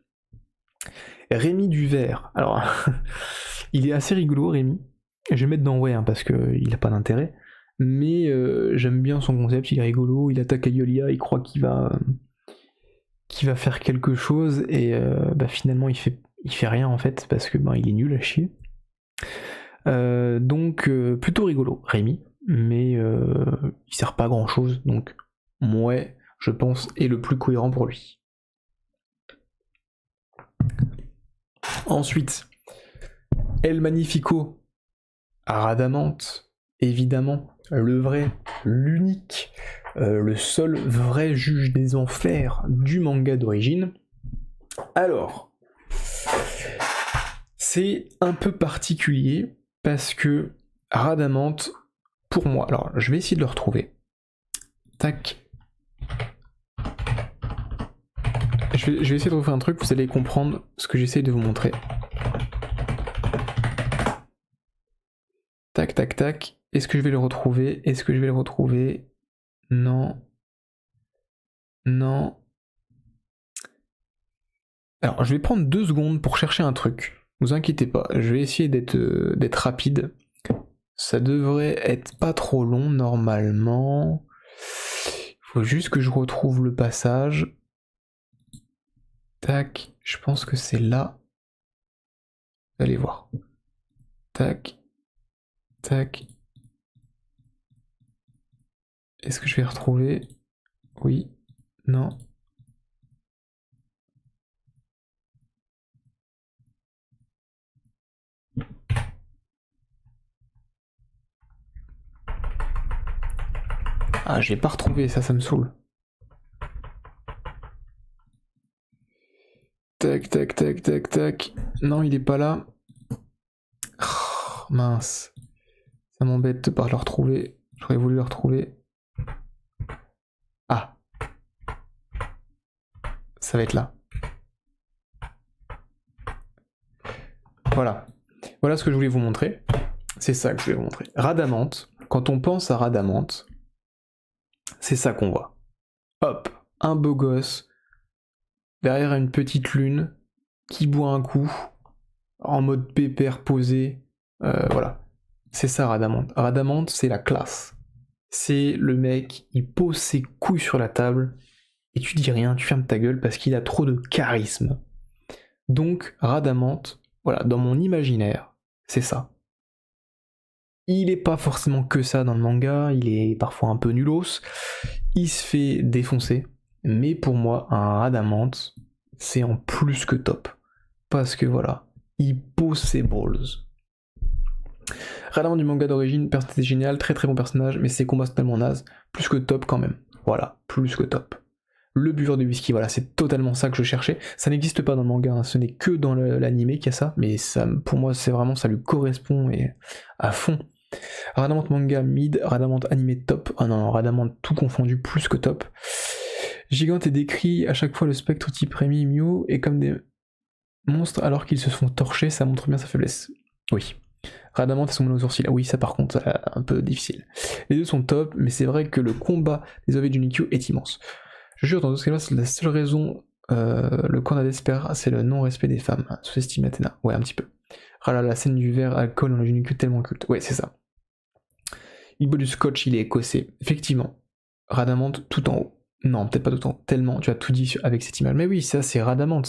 A: Rémi Duvert, alors il est assez rigolo Rémi, je vais mettre dans ouais hein, parce qu'il a pas d'intérêt, mais j'aime bien son concept, il est rigolo, il attaque Aiolia, il croit qu'il va faire quelque chose et finalement il fait rien en fait parce que il est nul à chier. Donc plutôt rigolo, Rémi, mais il sert pas à grand chose, donc ouais, je pense, est le plus cohérent pour lui. Ensuite, El Magnifico, Radamante, évidemment, le vrai, l'unique, le seul vrai juge des enfers du manga d'origine. Alors, c'est un peu particulier, parce que Radamante, pour moi, alors je vais essayer de le retrouver. Tac. Je vais essayer de refaire un truc, vous allez comprendre ce que j'essaye de vous montrer. Tac, tac, tac. Est-ce que je vais le retrouver? Est-ce que je vais le retrouver? Non. Non. Alors, je vais prendre 2 secondes pour chercher un truc. Vous inquiétez pas, je vais essayer d'être rapide. Ça devrait être pas trop long, normalement. Il faut juste que je retrouve le passage. Tac, je pense que c'est là. Allez voir. Tac. Tac. Est-ce que je vais retrouver? Oui. Non. Ah, j'ai pas retrouvé, ça me saoule. Tac, tac, tac, tac, tac. Non, il est pas là. Oh, mince. Ça m'embête de pas le retrouver. J'aurais voulu le retrouver. Ah. Ça va être là. Voilà. Voilà ce que je voulais vous montrer. C'est ça que je voulais vous montrer. Radamante. Quand on pense à Radamante, c'est ça qu'on voit. Hop. Un beau gosse. Derrière une petite lune. Qui boit un coup. En mode pépère posé. Voilà. C'est ça Radamante. Radamante, c'est la classe. C'est le mec, il pose ses couilles sur la table et tu dis rien, tu fermes ta gueule parce qu'il a trop de charisme. Donc Radamante, voilà, dans mon imaginaire, c'est ça. Il est pas forcément que ça dans le manga, il est parfois un peu nulos, il se fait défoncer, mais pour moi, un Radamante, c'est en plus que top. Parce que voilà, il pose ses balls. Radamante du manga d'origine, personnage génial, très très bon personnage, mais ses combats sont tellement nazes, plus que top quand même. Voilà, plus que top. Le buveur de whisky, voilà, c'est totalement ça que je cherchais. Ça n'existe pas dans le manga, hein, ce n'est que dans l'animé qu'il y a ça, mais ça, pour moi, c'est vraiment, ça lui correspond et à fond. Radamante manga mid, Radamante animé top. Ah non, Radamante tout confondu, plus que top. Gigante est décrit à chaque fois le spectre type Rémi Mew et comme des monstres alors qu'ils se sont torchés, ça montre bien sa faiblesse. Oui. Radamante et son mono sourcil. Ah oui, ça par contre, c'est un peu difficile. Les deux sont top, mais c'est vrai que le combat des OV Junikyu est immense. Je jure, dans ce cas-là, c'est la seule raison, le Corna d'Esper, c'est le non-respect des femmes. Sous-estime Athéna. Ouais, un petit peu. Ah là, la scène du verre alcool dans le Junikyu tellement culte. Ouais, c'est ça. Il boit du scotch, il est écossais. Effectivement. Radamante tout en haut. Non, peut-être pas tout en haut. Tellement, tu as tout dit avec cette image. Mais oui, ça, c'est Radamante.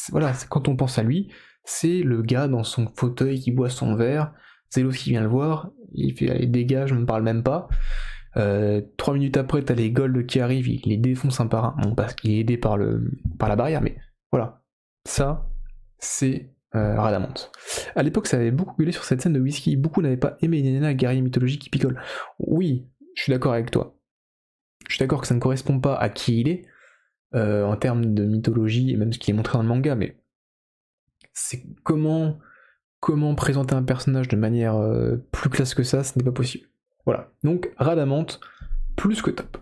A: Voilà, quand on pense à lui, c'est le gars dans son fauteuil qui boit son verre. Zélos qui vient le voir. Il fait, allez, dégage, je ne parle même pas. 3 minutes après, t'as les Gold qui arrivent, il les défonce un par un. Bon, parce qu'il est aidé par la barrière, mais voilà. Ça, c'est Radamante. À l'époque, ça avait beaucoup gueulé sur cette scène de whisky. Beaucoup n'avaient pas aimé une nana guerrier mythologique qui picole. Oui, je suis d'accord avec toi. Je suis d'accord que ça ne correspond pas à qui il est, en termes de mythologie, et même ce qui est montré dans le manga, mais c'est comment présenter un personnage de manière plus classe que ça, ce n'est pas possible. Voilà. Donc, Radamante, plus que top.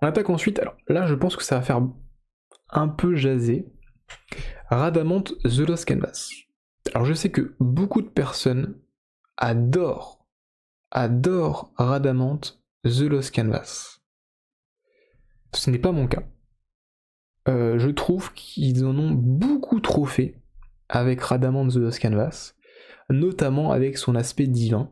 A: On attaque ensuite, alors là je pense que ça va faire un peu jaser. Radamante The Lost Canvas. Alors je sais que beaucoup de personnes adorent Radamante The Lost Canvas. Ce n'est pas mon cas. Je trouve qu'ils en ont beaucoup trop fait avec Radamante The Lost Canvas, notamment avec son aspect divin.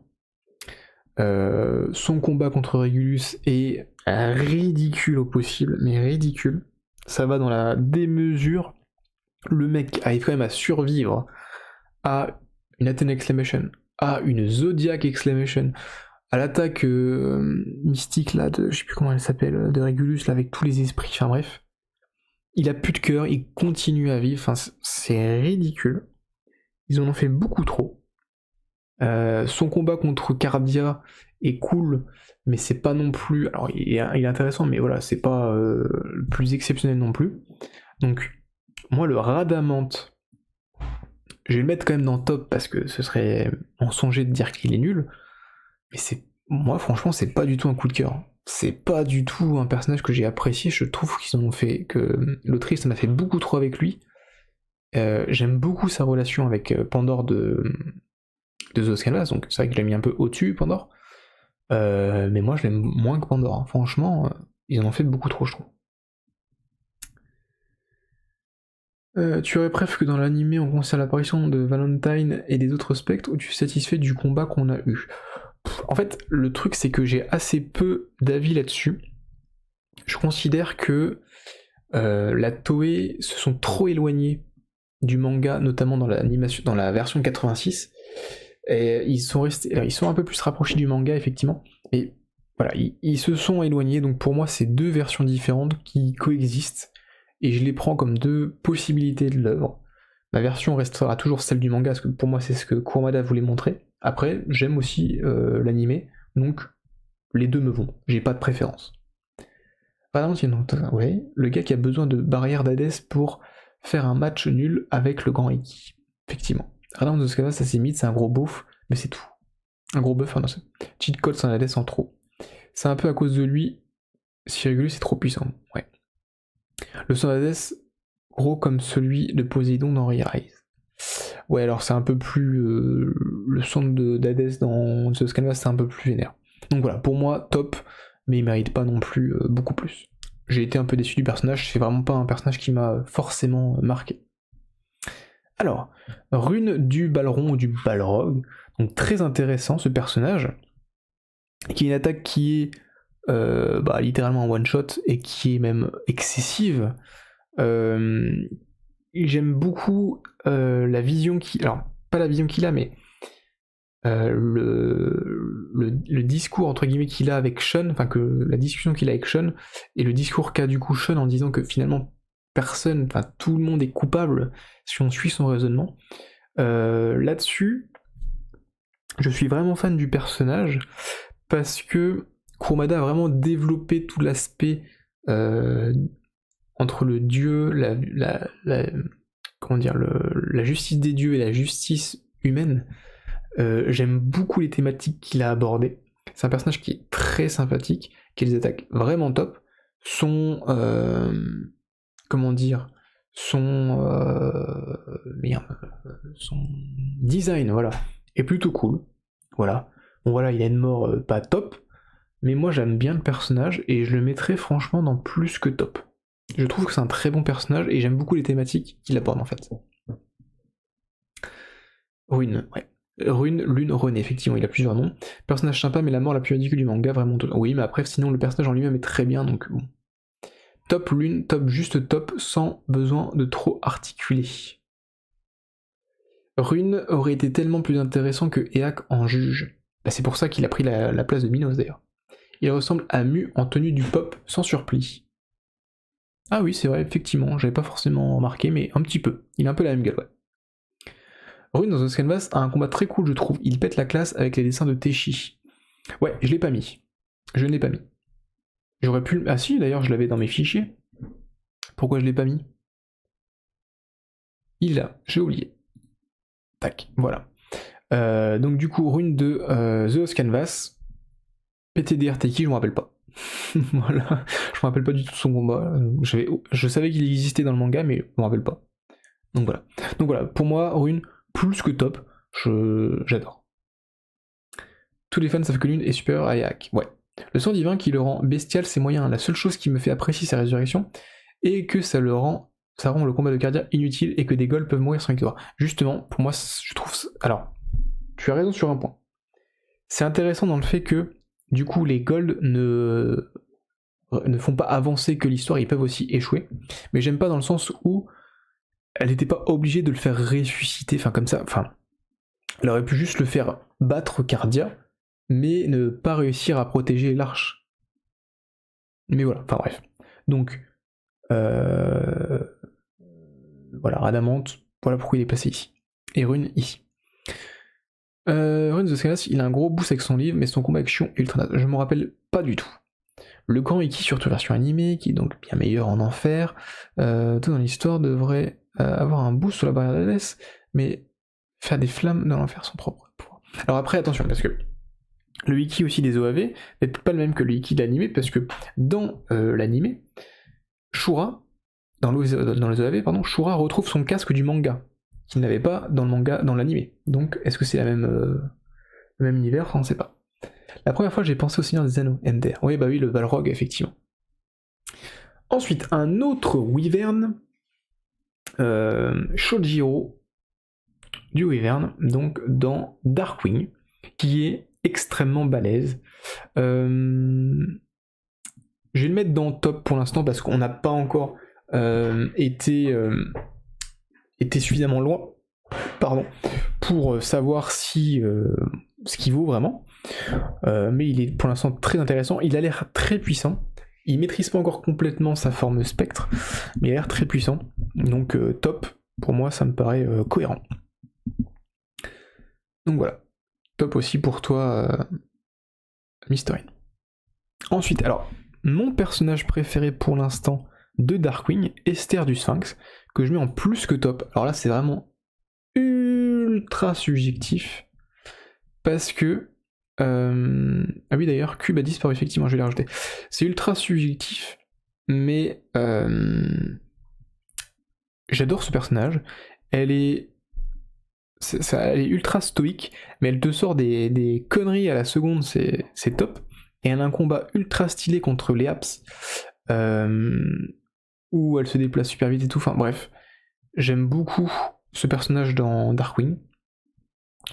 A: Son combat contre Régulus est ridicule au possible, mais ridicule. Ça va dans la démesure. Le mec arrive quand même à survivre à une Athena Exclamation, à une Zodiac Exclamation, à l'attaque mystique là de, je sais plus comment elle s'appelle, de Régulus là avec tous les esprits, enfin bref. Il a plus de cœur, il continue à vivre, enfin c'est ridicule. Ils en ont fait beaucoup trop. Son combat contre Cardia est cool, mais c'est pas non plus. Alors il est intéressant, mais voilà, c'est pas le plus exceptionnel non plus. Donc, moi, le Radamante, je vais le mettre quand même dans le top parce que ce serait mensonger de dire qu'il est nul, mais moi, franchement, c'est pas du tout un coup de cœur. C'est pas du tout un personnage que j'ai apprécié. Je trouve qu'ils en ont fait que l'autrice en a fait beaucoup trop avec lui. J'aime beaucoup sa relation avec Pandore de The Lost Canvas, donc c'est vrai que je l'ai mis un peu au-dessus, Pandore. Mais moi, je l'aime moins que Pandore. Hein. Franchement, ils en ont fait beaucoup trop, je trouve. Tu aurais préféré que dans l'animé on conserve l'apparition de Valentine et des autres spectres ou tu es satisfait du combat qu'on a eu? En fait, le truc c'est que j'ai assez peu d'avis là-dessus. Je considère que la Toei se sont trop éloignés du manga, notamment dans l'animation, dans la version 86. Et ils sont un peu plus rapprochés du manga effectivement, mais voilà, ils se sont éloignés. Donc pour moi, c'est deux versions différentes qui coexistent. Et je les prends comme deux possibilités de l'œuvre. Ma version restera toujours celle du manga, parce que pour moi c'est ce que Kurumada voulait montrer. Après, j'aime aussi l'animé, donc les deux me vont, j'ai pas de préférence. Ouais, le gars qui a besoin de barrière d'Hadès pour faire un match nul avec le grand Iki. Effectivement. Radamante de Scava, ça s'imite, c'est un gros beauf, mais c'est tout. Un gros buff, non, c'est cheat code sans Hades en trop. C'est un peu à cause de lui, Sirigulus c'est trop puissant, ouais. Le son d'Hadès, gros comme celui de Poséidon dans Re-Rise. Ouais, alors c'est un peu plus. Le son d'Hadès dans The Canvas, c'est un peu plus vénère. Donc voilà, pour moi, top, mais il mérite pas non plus beaucoup plus. J'ai été un peu déçu du personnage, c'est vraiment pas un personnage qui m'a forcément marqué. Alors, Rune du Balron ou du Balrog, donc très intéressant ce personnage, qui est une attaque qui est littéralement un one-shot et qui est même excessive. J'aime beaucoup la vision qu'il... Alors, pas la vision qu'il a, mais le discours entre guillemets qu'il a avec Sean, enfin que la discussion qu'il a avec Sean, et le discours qu'a du coup Sean en disant que finalement personne, enfin tout le monde est coupable si on suit son raisonnement. Là-dessus, je suis vraiment fan du personnage parce que Kurumada a vraiment développé tout l'aspect entre le dieu, comment dire, la justice des dieux et la justice humaine. J'aime beaucoup les thématiques qu'il a abordées. C'est un personnage qui est très sympathique, qui a des attaques vraiment top. Son comment dire, son design, voilà, est plutôt cool. Voilà. Bon voilà, il a une mort pas top, mais moi j'aime bien le personnage et je le mettrais franchement dans plus que top. Je trouve que c'est un très bon personnage et j'aime beaucoup les thématiques qu'il aborde en fait. Rune, ouais. Rune, Lune, René, effectivement, il a plusieurs noms. Personnage sympa, mais la mort la plus ridicule du manga, vraiment. Oui, mais après, sinon, le personnage en lui-même est très bien, donc bon. Top Lune, top, juste top, sans besoin de trop articuler. Rune aurait été tellement plus intéressant que Eak en juge. Bah, c'est pour ça qu'il a pris la place de Minos, d'ailleurs. Il ressemble à Mu en tenue du pop, sans surplis. Ah oui, c'est vrai, effectivement, j'avais pas forcément remarqué, mais un petit peu. Il a un peu la même gueule, ouais. Rune dans The Canvas a un combat très cool, je trouve. Il pète la classe avec les dessins de Teshi. Ouais, je l'ai pas mis. Je ne l'ai pas mis. J'aurais pu... Ah si, d'ailleurs, je l'avais dans mes fichiers. Pourquoi je l'ai pas mis? Il l'a, j'ai oublié. Tac, voilà. Donc du coup, Rune de The Canvas. PTDR Teki, je me rappelle pas. Voilà, je me rappelle pas du tout de son combat. Je savais qu'il existait dans le manga, mais je me rappelle pas. Donc voilà, pour moi, Rune, plus que top, j'adore. Tous les fans savent que Lune est supérieur à Eak. Ouais. Le sang divin qui le rend bestial, c'est moyen. La seule chose qui me fait apprécier sa résurrection est que ça rend le combat de Cardia inutile et que des Golds peuvent mourir sans victoire. Justement, pour moi, je trouve... Alors, tu as raison sur un point. C'est intéressant dans le fait que, du coup, les Golds ne font pas avancer que l'histoire, ils peuvent aussi échouer. Mais j'aime pas dans le sens où elle n'était pas obligée de le faire ressusciter, enfin comme ça, enfin... Elle aurait pu juste le faire battre Cardia, mais ne pas réussir à protéger l'arche. Mais voilà, enfin bref. Donc, voilà, Radamante, voilà pourquoi il est placé ici. Et Rune, ici. Rune The Scalas, il a un gros boost avec son livre, mais son combat avec Shion est ultra naze. Je m'en rappelle pas du tout. Le grand Iki, surtout version animée, qui est donc bien meilleur en enfer, tout dans l'histoire devrait avoir un boost sur la barrière d'Hadès, mais faire des flammes dans l'enfer son propre pouvoir. Alors après, attention, parce que le Iki aussi des OAV n'est peut-être pas le même que le Iki de l'animé, parce que dans l'animé, Shura, dans les OAV, pardon, Shura retrouve son casque du manga, qu'il n'avait pas dans le manga, dans l'animé. Donc, est-ce que c'est le même univers? Enfin, on ne sait pas. La première fois, j'ai pensé au Seigneur des Anneaux, MDR. Oui, bah oui, le Balrog, effectivement. Ensuite, un autre Wyvern, Shojiro, du Wyvern, donc dans Darkwing, qui est extrêmement balèze. Je vais le mettre dans top pour l'instant parce qu'on n'a pas encore été suffisamment loin, pardon, pour savoir si ce qu'il vaut vraiment. Mais il est pour l'instant très intéressant. Il a l'air très puissant. Il maîtrise pas encore complètement sa forme spectre, mais il a l'air très puissant. Donc top. Pour moi, ça me paraît cohérent. Donc voilà. Top aussi pour toi, Mystery. Ensuite, alors, mon personnage préféré pour l'instant de Darkwing, Esther du Sphinx, que je mets en plus que top. Alors là, c'est vraiment ultra subjectif, parce que... Ah oui, d'ailleurs, Cube a disparu, effectivement, je vais les rajouter. C'est ultra subjectif, mais... J'adore ce personnage. Elle est ultra stoïque, mais elle te sort des conneries à la seconde, c'est top. Et elle a un combat ultra stylé contre les Haps, où elle se déplace super vite et tout, enfin bref. J'aime beaucoup ce personnage dans Darkwing.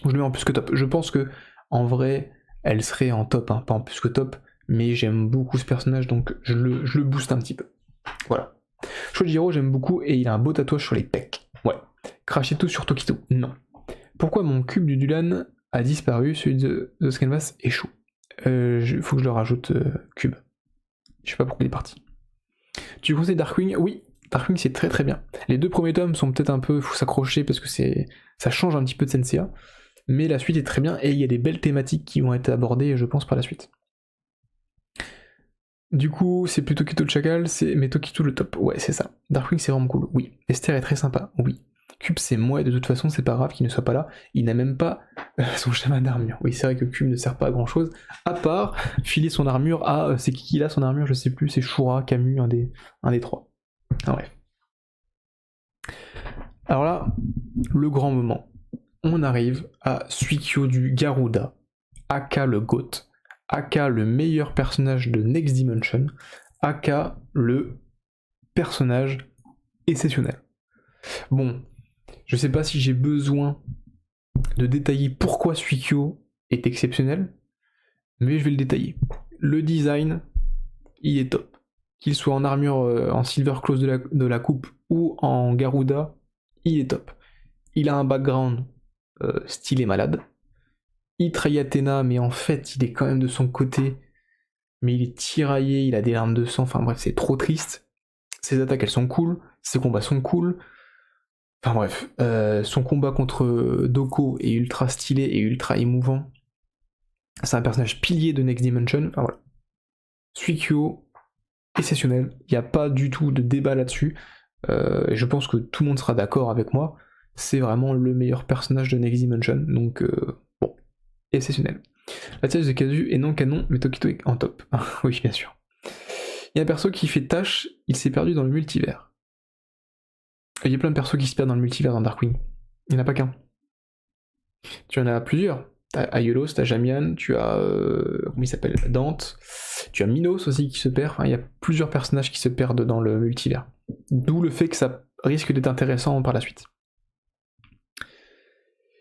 A: Je le mets en plus que top. Je pense que, en vrai, elle serait en top, hein, pas en plus que top, mais j'aime beaucoup ce personnage, donc je le booste un petit peu. Voilà. Shojiro, j'aime beaucoup, et il a un beau tatouage sur les pecs. Ouais. Cracher tout sur Tokito, non. Pourquoi mon cube du Dulan a disparu, celui de The Canvas est chaud. Faut que je le rajoute Cube. Je sais pas pourquoi il est parti. Tu conseilles Darkwing? Oui, Darkwing c'est très très bien. Les 2 premiers tomes sont peut-être un peu, faut s'accrocher parce que ça change un petit peu de Senseiya, mais la suite est très bien et il y a des belles thématiques qui vont être abordées, je pense, par la suite. Du coup, c'est plutôt Tokitu le chacal, mais Tokitu le top. Ouais, c'est ça. Darkwing c'est vraiment cool, oui. Esther est très sympa, oui. Cube c'est moi et de toute façon c'est pas grave qu'il ne soit pas là, il n'a même pas son schéma d'armure. Oui, c'est vrai que Cube ne sert pas à grand chose, à part filer son armure à... c'est qui a son armure, je sais plus, c'est Shura, Camus, un des 3. Ah bref. Alors là, le grand moment. On arrive à Suikyo du Garuda, aka le GOAT, aka le meilleur personnage de Next Dimension, aka le personnage exceptionnel. Bon, je sais pas si j'ai besoin de détailler pourquoi Suikyo est exceptionnel, mais je vais le détailler. Le design, il est top. Qu'il soit en armure en Silver Claws de la coupe ou en Garuda, il est top. Il a un background stylé malade. Il trahit Athéna, mais en fait, il est quand même de son côté. Mais il est tiraillé, il a des larmes de sang, enfin bref, c'est trop triste. Ses attaques, elles sont cool, ses combats sont cool. Enfin bref, son combat contre Doko est ultra stylé et ultra émouvant. C'est un personnage pilier de Next Dimension. Enfin voilà. Suikyo, exceptionnel, il n'y a pas du tout de débat là-dessus. Et je pense que tout le monde sera d'accord avec moi. C'est vraiment le meilleur personnage de Next Dimension, donc bon, exceptionnel. La tâche de Kazu est non canon, mais Tokito est en top. Oui, bien sûr. Il y a un perso qui fait tâche, il s'est perdu dans le multivers. Il y a plein de persos qui se perdent dans le multivers dans Darkwing. Il n'y en a pas qu'un. Tu en as plusieurs. T'as Aiolos, t'as Jamian, tu as... comment il s'appelle, Dante. Tu as Minos aussi qui se perd. Enfin, il y a plusieurs personnages qui se perdent dans le multivers. D'où le fait que ça risque d'être intéressant par la suite.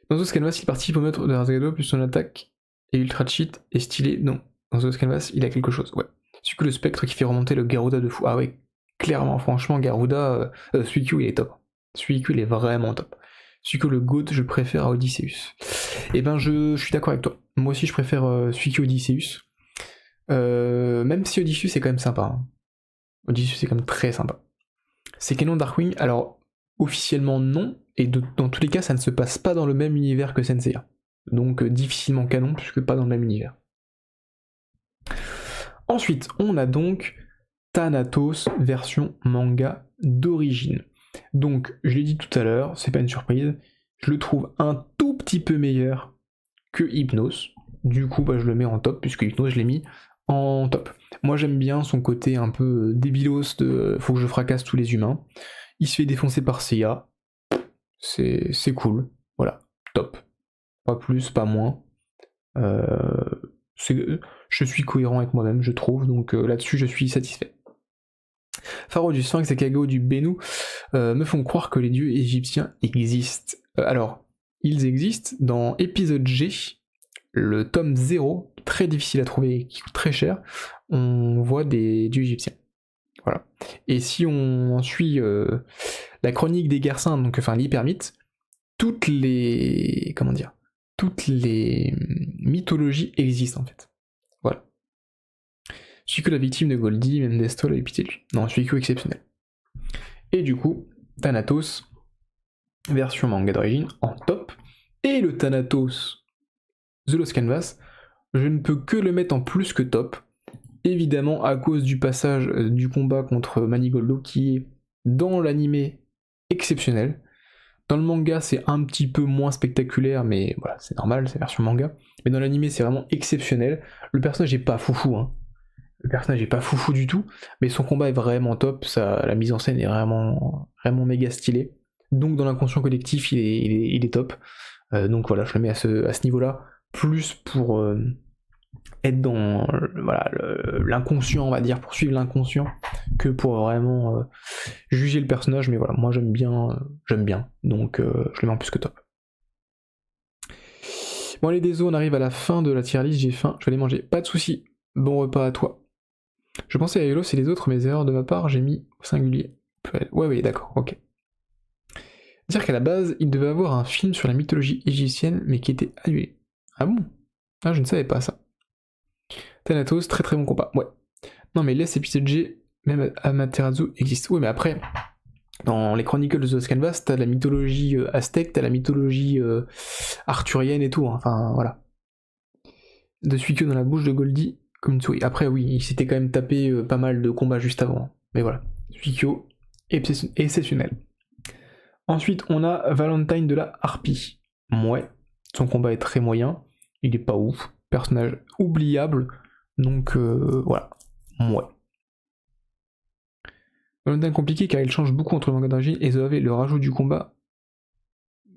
A: Dans The Canvas, il participe au maître de Razagado, plus son attaque et ultra cheat est stylé. Non, dans The Canvas, il a quelque chose, ouais. C'est que le spectre qui fait remonter le Garuda de fou. Ah ouais, clairement, franchement, Garuda, Suikyo il est top. Suikyo il est vraiment top. Suikyo le GOAT, je préfère à Odysseus. Et ben je suis d'accord avec toi. Moi aussi je préfère Suikyo Odysseus. Même si Odysseus c'est quand même sympa. Hein. Odysseus c'est quand même très sympa. C'est canon Darkwing, alors officiellement non, et dans tous les cas ça ne se passe pas dans le même univers que Senseiya. Donc difficilement canon puisque pas dans le même univers. Ensuite, on a donc Thanatos version manga d'origine. Donc, je l'ai dit tout à l'heure, c'est pas une surprise, je le trouve un tout petit peu meilleur que Hypnos. Du coup, bah, je le mets en top, puisque Hypnos, je l'ai mis en top. Moi, j'aime bien son côté un peu débilos de faut que je fracasse tous les humains. Il se fait défoncer par Seiya. C'est cool. Voilà, top. Pas plus, pas moins. Je suis cohérent avec moi-même, je trouve, donc là-dessus, je suis satisfait. Pharaon du Sphinx et Kagao du Bennu me font croire que les dieux égyptiens existent. Alors, ils existent dans épisode G, le tome 0, très difficile à trouver et qui coûte très cher, on voit des dieux égyptiens. Voilà. Et si on suit la chronique des guerres saintes, donc enfin l'hypermythe, toutes les mythologies existent en fait. Voilà. Suikyo la victime de Goldie, même Destol a eu pitié de lui. Non, Suikyo exceptionnel. Et du coup, Thanatos, version manga d'origine, en top. Et le Thanatos The Lost Canvas, je ne peux que le mettre en plus que top. Évidemment, à cause du passage du combat contre Manigoldo, qui est dans l'animé exceptionnel. Dans le manga, c'est un petit peu moins spectaculaire, mais voilà, c'est normal, c'est version manga. Mais dans l'animé, c'est vraiment exceptionnel. Le personnage est pas foufou, hein. Le personnage est pas foufou du tout, mais son combat est vraiment top, la mise en scène est vraiment, vraiment méga stylée. Donc dans l'inconscient collectif, il est top. Donc voilà, je le mets à ce niveau-là, plus pour être dans voilà, l'inconscient, on va dire, pour suivre l'inconscient, que pour vraiment juger le personnage, mais voilà, moi j'aime bien, donc je le mets en plus que top. Bon allez désolé, on arrive à la fin de la tier list, j'ai faim, je vais aller manger, pas de soucis, bon repas à toi. Je pensais à Hello, c'est les autres, mes erreurs de ma part, j'ai mis au singulier. Ouais, oui, d'accord, ok. Dire qu'à la base, il devait avoir un film sur la mythologie égyptienne, mais qui était annulé. Ah bon? Ah, je ne savais pas ça. Thanatos, très très bon combat, ouais. Non mais les épisodes G, même Amaterasu existe. Oui mais après, dans les Chronicles de The Canvas, t'as la mythologie aztèque, t'as la mythologie arthurienne et tout, hein. Enfin voilà. De Suikyo dans la bouche de Goldie, comme une souris. Après oui, il s'était quand même tapé pas mal de combats juste avant. Hein. Mais voilà, Suikyo, exceptionnel. Ensuite, on a Valentine de la Harpie. Ouais, son combat est très moyen, il est pas ouf, personnage oubliable, donc voilà, ouais. Valentine compliqué car il change beaucoup entre le manga d'origine et Zoave, le rajout du combat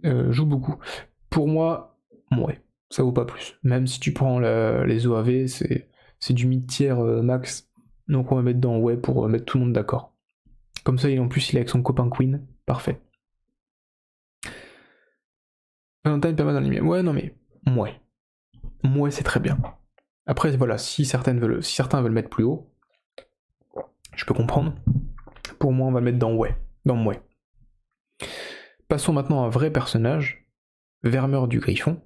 A: joue beaucoup. Pour moi, ouais, ça vaut pas plus. Même si tu prends les OAV, c'est du mid-tier max, donc on va mettre dans ouais pour mettre tout le monde d'accord. Comme ça, en plus, il est avec son copain Queen, parfait. Valentine pas mal dans l'anime. Ouais, non mais, ouais. Ouais, c'est très bien. Après, voilà, si certains veulent mettre plus haut, je peux comprendre. Pour moi, on va le mettre dans ouais. Dans ouais. Passons maintenant à un vrai personnage, Vermeer du Griffon,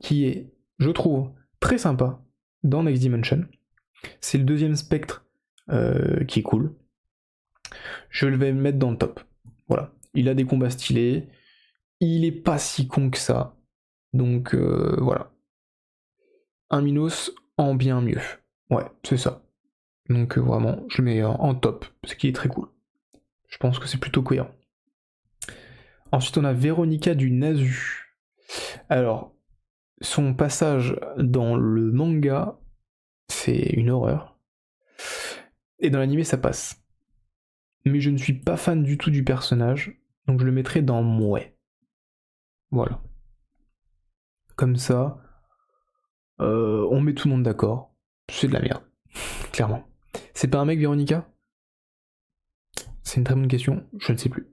A: qui est, je trouve, très sympa dans Next Dimension. C'est le deuxième spectre qui est cool. Je vais le mettre dans le top. Voilà. Il a des combats stylés. Il est pas si con que ça. Donc voilà. Un Minos en bien mieux. Ouais, c'est ça. Donc vraiment, je le mets en top, ce qui est très cool. Je pense que c'est plutôt cohérent. Ensuite, on a Véronica du Nasu. Alors, son passage dans le manga, c'est une horreur. Et dans l'anime, ça passe. Mais je ne suis pas fan du tout du personnage, donc je le mettrai dans mouais. Voilà. Comme ça, on met tout le monde d'accord. C'est de la merde, clairement. C'est pas un mec, Véronica? C'est une très bonne question, je ne sais plus.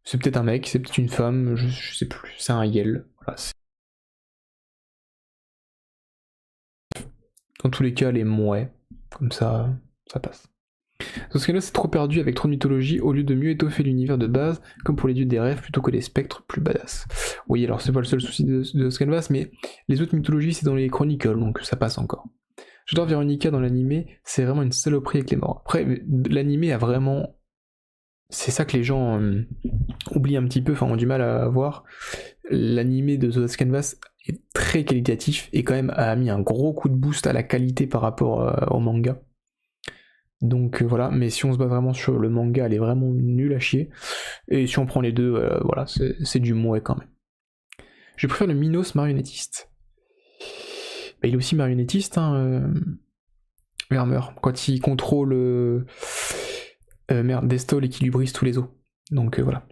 A: C'est peut-être un mec, c'est peut-être une femme, je sais plus. C'est un Yel. Voilà, dans tous les cas, les mouais. Comme ça, ça passe. Sauf que là, c'est trop perdu avec trop de mythologie, au lieu de mieux étoffer l'univers de base, comme pour les dieux des rêves, plutôt que les spectres plus badass. Oui, alors c'est pas le seul souci de Canvas, mais les autres mythologies, c'est dans les Chronicles, donc ça passe encore. J'adore Véronica dans l'animé, c'est vraiment une saloperie avec les morts. Après, l'animé a vraiment... C'est ça que les gens oublient un petit peu, enfin ont du mal à voir. L'animé de The Canvas est très qualitatif et quand même a mis un gros coup de boost à la qualité par rapport au manga. Donc voilà, mais si on se bat vraiment sur le manga, elle est vraiment nulle à chier. Et si on prend les deux, voilà, c'est du mouet quand même. Je préfère le Minos marionnettiste. Bah, il est aussi marionnettiste, hein, Vermeer, quand il contrôle Destol et qu'il lui brise tous les os. Donc voilà.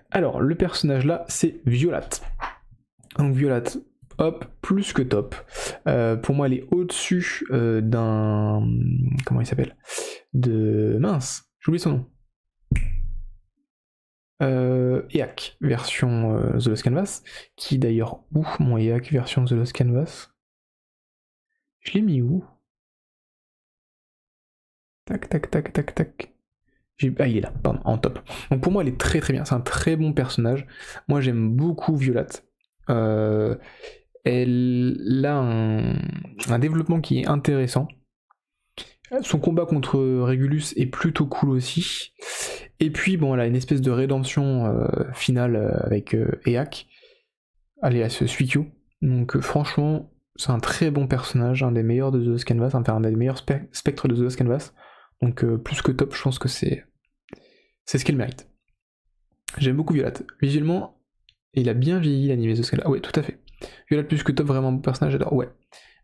A: Alors, le personnage là, c'est Violate. Donc Violate, hop, plus que top. Pour moi, elle est au-dessus d'un... Comment il s'appelle? Mince, j'oublie son nom. EAC, version The Lost Canvas, qui d'ailleurs, où mon EAC version The Lost Canvas? Je l'ai mis où? Tac, tac, tac, tac, tac. Ah, il est là, pardon, en top. Donc pour moi, elle est très très bien, c'est un très bon personnage. Moi, j'aime beaucoup Violate. Elle a un développement qui est intéressant. Son combat contre Régulus est plutôt cool aussi. Et puis, bon, elle a une espèce de rédemption finale avec EAC. Allez, à ce Suikyo. Donc franchement, c'est un très bon personnage, un des meilleurs de The Lost Canvas, enfin un des meilleurs spectres de The Lost Canvas. Donc plus que top, je pense que c'est ce qu'elle mérite. J'aime beaucoup Violate. Visuellement, il a bien vieilli l'anime The Lost Canvas. Ah ouais, tout à fait. Violate plus que top, vraiment bon personnage, j'adore. Ouais.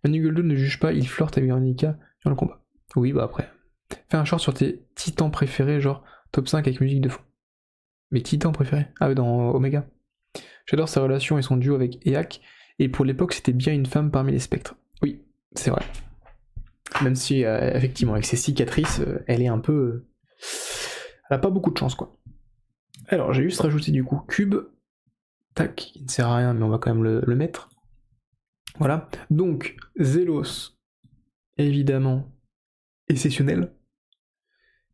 A: Manu Goldo ne juge pas, il flirte avec Veronica dans le combat. Oui, bah après. Fais un short sur tes titans préférés, genre top 5 avec musique de fond. Mes titans préférés? Ah oui, dans Omega. J'adore sa relation et son duo avec EAC, et pour l'époque, c'était bien une femme parmi les spectres. Oui, c'est vrai. Même si, effectivement, avec ses cicatrices, elle est un peu... elle a pas beaucoup de chance, quoi. Alors, j'ai juste rajouté du coup Cube. Tac, il ne sert à rien, mais on va quand même le mettre. Voilà. Donc, Zelos, évidemment, exceptionnel.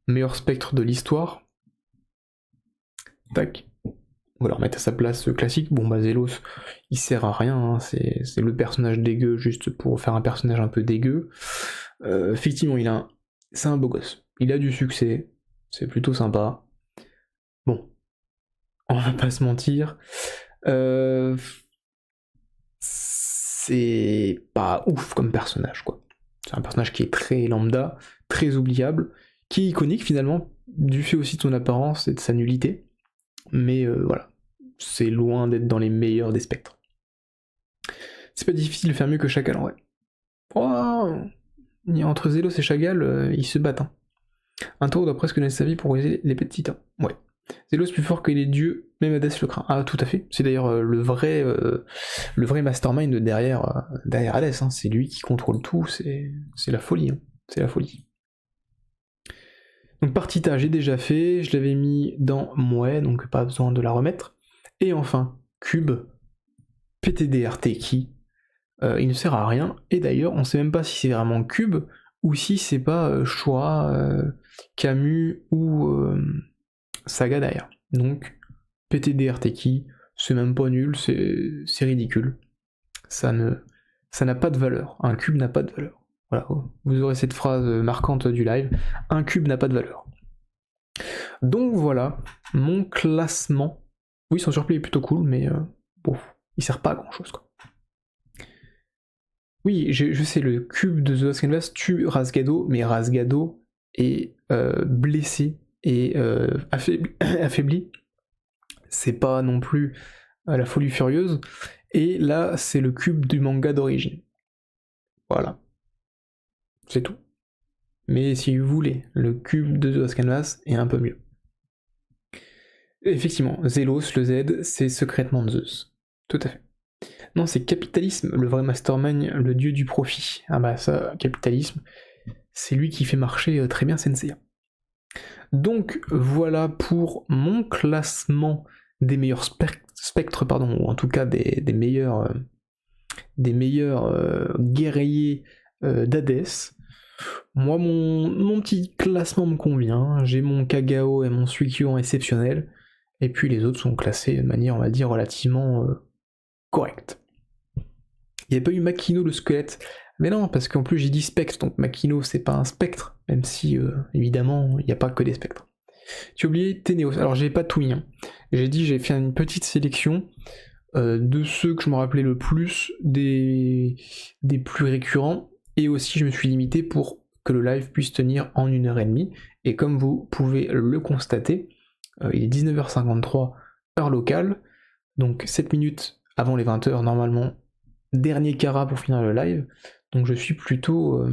A: Meilleur spectre de l'histoire. Tac. va le remettre à sa place classique. Bon bah Zelos, il sert à rien, hein, c'est le personnage dégueu juste pour faire un personnage un peu dégueu. Effectivement, c'est un beau gosse. Il a du succès, c'est plutôt sympa. Bon, on va pas se mentir. C'est pas ouf comme personnage, quoi. C'est un personnage qui est très lambda, très oubliable, qui est iconique finalement, du fait aussi de son apparence et de sa nullité. Mais voilà, c'est loin d'être dans les meilleurs des spectres. C'est pas difficile de faire mieux que Chacal en vrai. Oh, entre Zélos et Chagall, ils se battent. Hein. Un tour doit presque naître sa vie pour briser l'épée de Titan. Ouais. Zélos plus fort que les dieux, même Hadès le craint. Ah, tout à fait. C'est d'ailleurs le vrai mastermind derrière Hadès. Hein. C'est lui qui contrôle tout. C'est la folie. Hein. C'est la folie. Donc Partita, j'ai déjà fait. Je l'avais mis dans Mouais, donc pas besoin de la remettre. Et enfin, Cube, PTDRT il ne sert à rien. Et d'ailleurs, on sait même pas si c'est vraiment Cube ou si c'est pas Shoah, Camus ou Saga derrière. Donc, PTDRT c'est même pas nul, c'est ridicule. Ça n'a pas de valeur. Un cube n'a pas de valeur. Voilà, vous aurez cette phrase marquante du live. Un cube n'a pas de valeur. Donc voilà, mon classement. Oui, son surplay est plutôt cool, mais bon, il sert pas à grand chose quoi. Oui, je sais, le cube de The Last Canvas tue Rasgado, mais Rasgado est blessé et affaibli. C'est pas non plus la folie furieuse. Et là, c'est le cube du manga d'origine. Voilà. C'est tout. Mais si vous voulez, le cube de The Last Canvas est un peu mieux. Effectivement, Zelos, le Z, c'est secrètement Zeus. Tout à fait. Non, c'est capitalisme, le vrai mastermind, le dieu du profit. Ah bah ça, capitalisme, c'est lui qui fait marcher très bien Senseiya. Donc voilà pour mon classement des meilleurs spectres, pardon, ou en tout cas des meilleurs guerriers d'Hadès. Moi, mon petit classement me convient. J'ai mon Kagao et mon Suikyo en exceptionnel. Et puis les autres sont classés de manière, on va dire, relativement correcte. Il n'y a pas eu Makino le squelette. Mais non, parce qu'en plus j'ai dit spectre, donc Makino c'est pas un spectre, même si évidemment il n'y a pas que des spectres. Tu as oublié Ténéos, alors j'ai pas tout mis. Hein. J'ai fait une petite sélection de ceux que je me rappelais le plus, des plus récurrents, et aussi je me suis limité pour que le live puisse tenir en 1h30, et comme vous pouvez le constater, il est 19h53 heure locale, donc 7 minutes avant les 20h normalement, dernier Kara pour finir le live, donc je suis plutôt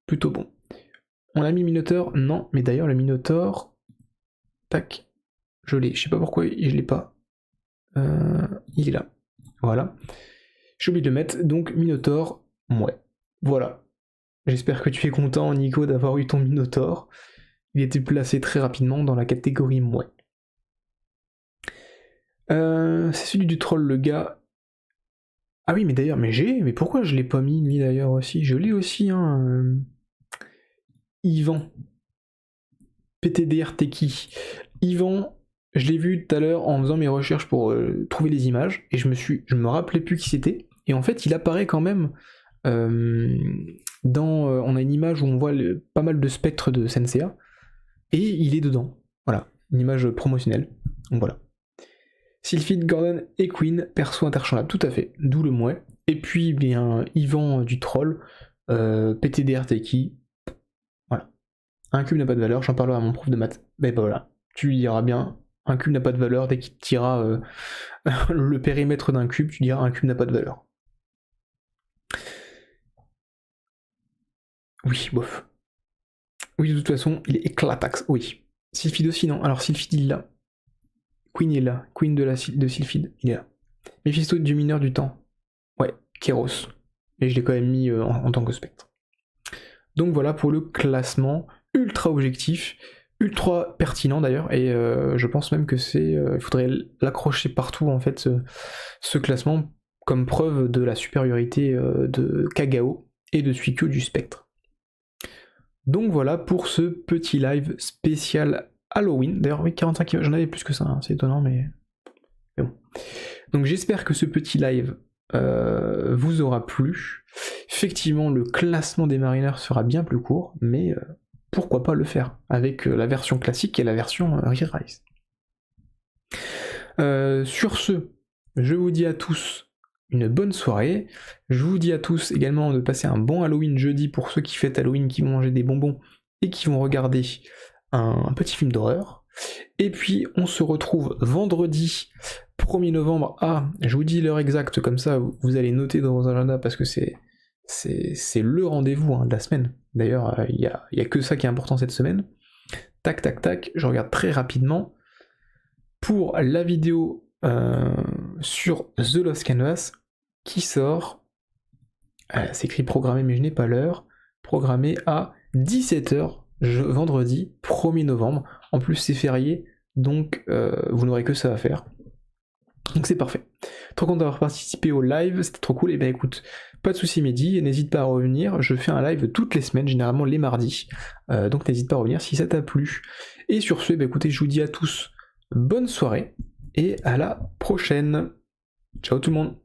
A: bon. On a mis Minotaur? Non, mais d'ailleurs le Minotaur, tac, je l'ai, je sais pas pourquoi je l'ai pas. Il est là. Voilà. J'ai oublié de le mettre, donc Minotaur, ouais. Voilà. J'espère que tu es content, Nico, d'avoir eu ton Minotaur. Il était placé très rapidement dans la catégorie mouais. C'est celui du troll, le gars. Ah oui, mais d'ailleurs, mais pourquoi je l'ai pas mis, lui, d'ailleurs, aussi? Je l'ai aussi, hein. Yvan. PTDRTki. Yvan, je l'ai vu tout à l'heure en faisant mes recherches pour trouver les images, et je me rappelais plus qui c'était, et en fait il apparaît quand même on a une image où on voit pas mal de spectres de Senseiya, et il est dedans, voilà, une image promotionnelle, donc voilà. Sylphide, Gordon et Queen, perso interchangeable, tout à fait, d'où le mouais, et puis bien Yvan du troll, PTDRTki, voilà. Un cube n'a pas de valeur, j'en parlerai à mon prof de maths. Ben voilà, tu lui diras bien, un cube n'a pas de valeur, dès qu'il te dira le périmètre d'un cube, tu diras un cube n'a pas de valeur. Oui, bof. Oui, de toute façon, il est éclatax, oui. Sylphide aussi, non. Alors Sylphide, il est là. Queen est là. Queen de Sylphide, il est là. Mephisto, dieu mineur du temps. Ouais, Kéros. Et je l'ai quand même mis en tant que spectre. Donc voilà pour le classement ultra objectif, ultra pertinent d'ailleurs, et je pense même que il faudrait l'accrocher partout en fait, ce classement, comme preuve de la supériorité de Kagao et de Suikyo du spectre. Donc voilà pour ce petit live spécial Halloween. D'ailleurs oui, 45 images, j'en avais plus que ça, hein, c'est étonnant, mais Donc j'espère que ce petit live vous aura plu. Effectivement, le classement des Mariners sera bien plus court, mais pourquoi pas le faire avec la version classique et la version Re-Rise. Sur ce, je vous dis à tous une bonne soirée. Je vous dis à tous également de passer un bon Halloween jeudi pour ceux qui fêtent Halloween, qui vont manger des bonbons et qui vont regarder un petit film d'horreur. Et puis on se retrouve vendredi 1er novembre à, je vous dis l'heure exacte, comme ça vous allez noter dans vos agendas parce que c'est le rendez-vous de la semaine. D'ailleurs, il y a que ça qui est important cette semaine. Tac tac tac, je regarde très rapidement. Pour la vidéo sur The Lost Canvas qui sort, c'est écrit programmé mais je n'ai pas l'heure, programmé à 17h vendredi 1er novembre. En plus c'est férié, donc vous n'aurez que ça à faire. Donc c'est parfait. Trop content d'avoir participé au live, c'était trop cool. Et ben écoute, pas de soucis Mehdi, n'hésite pas à revenir, je fais un live toutes les semaines, généralement les mardis, donc n'hésite pas à revenir si ça t'a plu. Et sur ce, ben écoutez, je vous dis à tous bonne soirée, et à la prochaine. Ciao tout le monde.